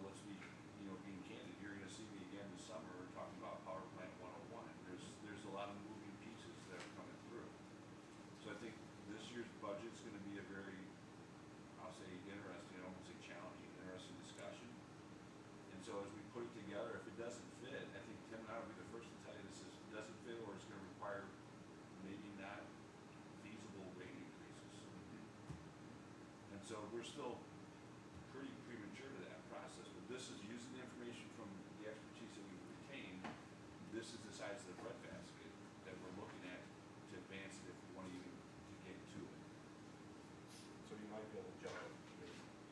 let's be, being candid, you're gonna see me again this summer talking about Power Plant 101. There's a lot of moving pieces that are coming through. So I think this year's budget's gonna be a very, I'll say interesting, I won't say challenging, interesting discussion. we're still pretty premature to that process, but this is using the information from the expertise that we've retained. This is the size of the breadbasket that we're looking at to advance it if we want to even to get to it. So you might be able to jump it.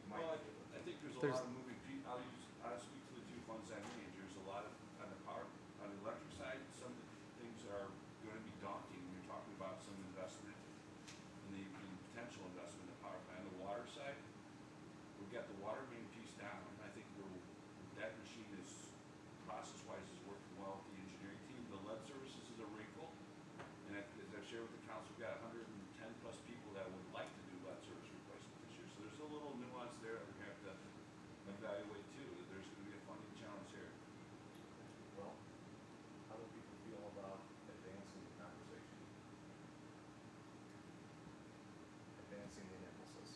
Well, I think there's a lot of moving pieces. I'll speak to the two funds I manage. There's a lot of, on the power, on the electric side, some of the things are going to be daunting. When you're talking about some investment and the potential investment in the power plant. On the water side, we've got the water main piece down. I think that machine is, process-wise, is working well with the engineering team. The lead services is a wrinkle. And as I've shared with the council, we've got 110 plus people that would like to do lead service replacement this year. So there's a little nuance there that we have to evaluate too. That there's going to be a funding challenge here. Well, how do people feel about advancing the conversation? Advancing the analysis?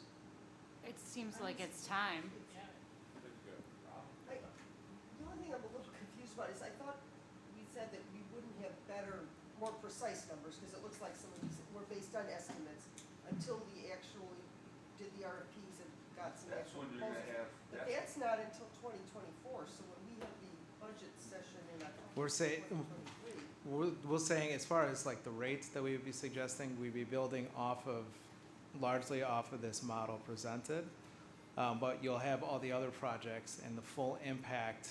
It seems like it's time. The only thing I'm a little confused about is I thought we said that we wouldn't have better, more precise numbers, because it looks like some of these were based on estimates until we actually did the RFPs and got some That's actual when you're going to proposals. have. But that's not until 2024, so when we have the budget session in October We're saying, 2023. we're saying as far as like the rates that we would be suggesting, we'd be building largely off of this model presented. But you'll have all the other projects and the full impact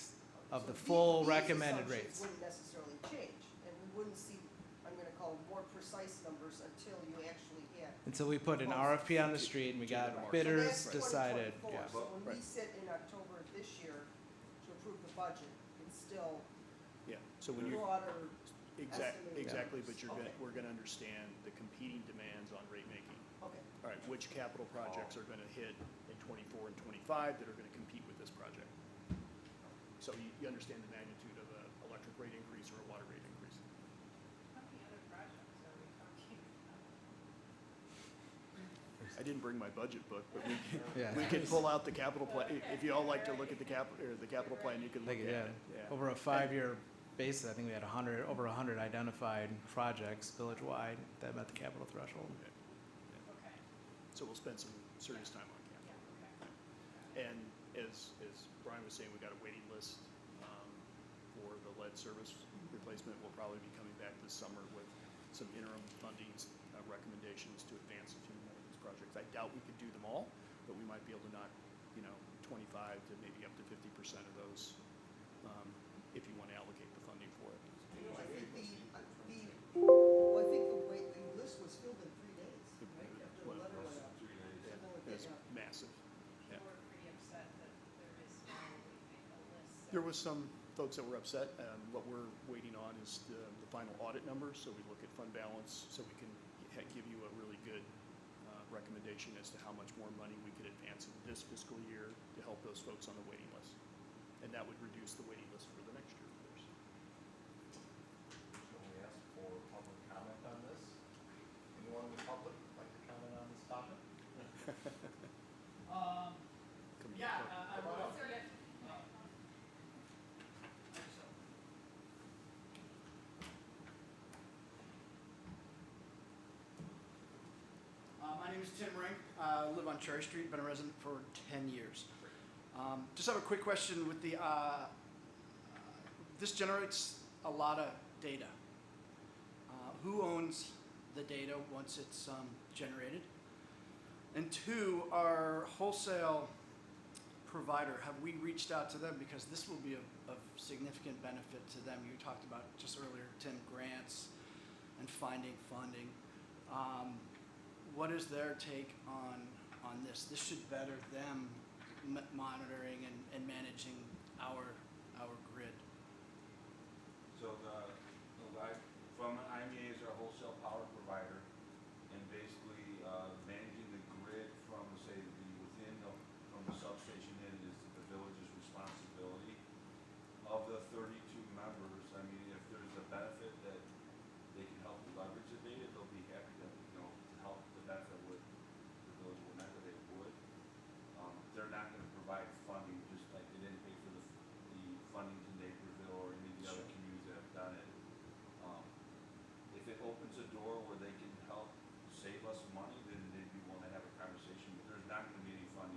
of the full These recommended assumptions rates. wouldn't necessarily change, and we wouldn't see, I'm gonna call them more precise numbers until you actually had. Until we put an RFP on the street and we got So bidders that's decided. 2024. Yeah. So when we sit in October of this year to approve the budget, it's still Yeah, so when you're, broader exactly, estimated but numbers. we're gonna understand the competing demands on rate making. Okay. All right, which capital projects are gonna hit in 24 and 25 that are gonna compete with this project? So you understand the magnitude of an electric rate increase or a water rate increase. How many other projects are we talking about? I didn't bring my budget book, but Yeah. we can pull out the capital plan. If you all like to look at the capital plan, you can look Like, at yeah, it. Yeah. over a 5-year basis, I think we had over 100 identified projects village-wide that met the capital threshold. Okay, So we'll spend some serious time on capital. yeah, okay. And as Brian was saying, we got a waiting list for the lead service replacement. We'll probably be coming back this summer with some interim funding recommendations to advance a few more of these projects. I doubt we could do them all, but we might be able to knock, 25 to maybe up to 50% of those if you want to allocate the funding for it. I think well, I think the list was filled in 3 days, right, after the letter went out. 3 days. Something like It's that, yeah. massive. Yeah. People were pretty upset that there is no list. There was some folks that were upset. What we're waiting on is the final audit numbers, so we look at fund balance, so we can give you a really good recommendation as to how much more money we could advance in this fiscal year to help those folks on the waiting list. And that would reduce the waiting list for the next year, of course. Shall we ask for public comment on this? Anyone in the public like to comment on this topic? I would love to. My name is Tim Ring. I live on Cherry Street, been a resident for 10 years. Just have a quick question with the, this generates a lot of data. Who owns the data once it's generated? And 2, our wholesale provider, have we reached out to them? Because this will be of significant benefit to them. You talked about just earlier, Tim, grants and finding funding. What is their take on this? This should better them monitoring and managing our grid. So the guy from IMEA is our wholesale power provider, and basically managing the grid from, say, from the substation in is the village's responsibility. Of the 32 members, I mean, if there's a benefit that they can help leverage the data, they'll be happy to, help the benefit with the village whenever they would. They're not going to provide funding, just like they didn't pay for the funding to Naperville or any of the other communities that have done it. If it opens a door where they can help save us money, then they'd be willing to have a conversation. But there's not going to be any funding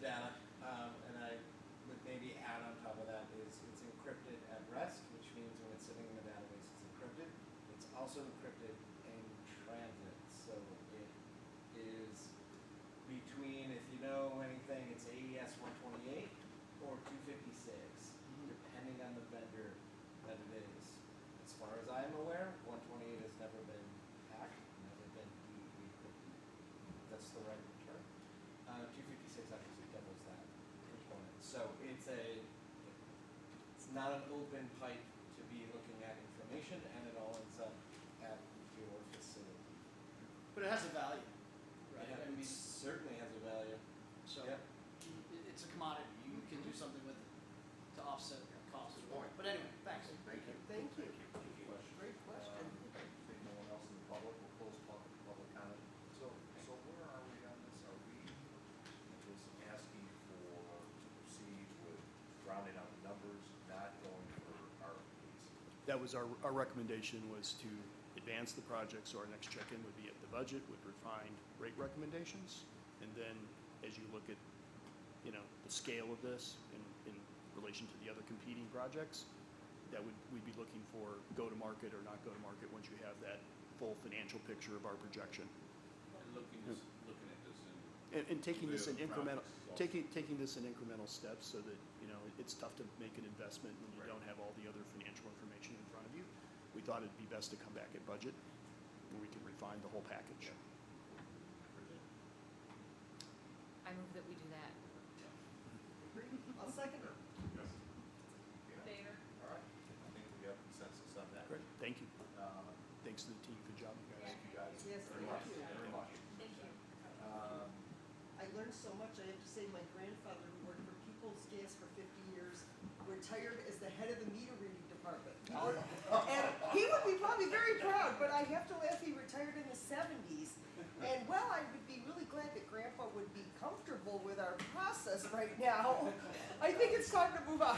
data, and I would maybe add on top of that is it's encrypted at rest, which means when it's sitting in the database, it's encrypted. It's also encrypted in transit, so it is between, if you know anything, it's AES 128 or 256, depending on the vendor that it is. As far as I'm aware, 128 has never been hacked, never been decrypted. That's the right term. 256 obviously doubles that component. So it's not an open pipe to be looking at information, and it all ends up at your facility. But it has a value, right? It certainly has a value. So Yep. it's a commodity. You can do something with it to offset your cost as well. But anyway, thanks. Thank you. Great question. No one else in the public, we'll close public comment. So where are we on this? Are we just asking to proceed with rounding out the numbers, not going for RFPs? That was our recommendation was to advance the project, so our next check-in would be at the budget with refined rate recommendations. And then as you look at, the scale of this in relation to the other competing projects, we'd be looking for go-to-market or not go-to-market once you have that full financial picture of our projection. And looking at this And taking this in the incremental, projects also. taking this in incremental steps so that, it's tough to make an investment when you don't have all the other financial information in front of you. We thought it'd be best to come back at budget where we can refine the whole package. I move that we do that. I'll second it. Favor? All right, I think we have consensus on that. Great, thank you. Thanks to the team, good job, you guys. Thank you guys. Yes, very thank much. you. Very much. Thank you. I learned so much, I have to say, my grandfather, who worked for People's Gas for 50 years, retired as the head of the meter reading department. And he would be probably very proud, but I have to laugh, he retired in the 70s. And well, I would be really glad that Grandpa would be comfortable with our process right now. I think it's time to move on.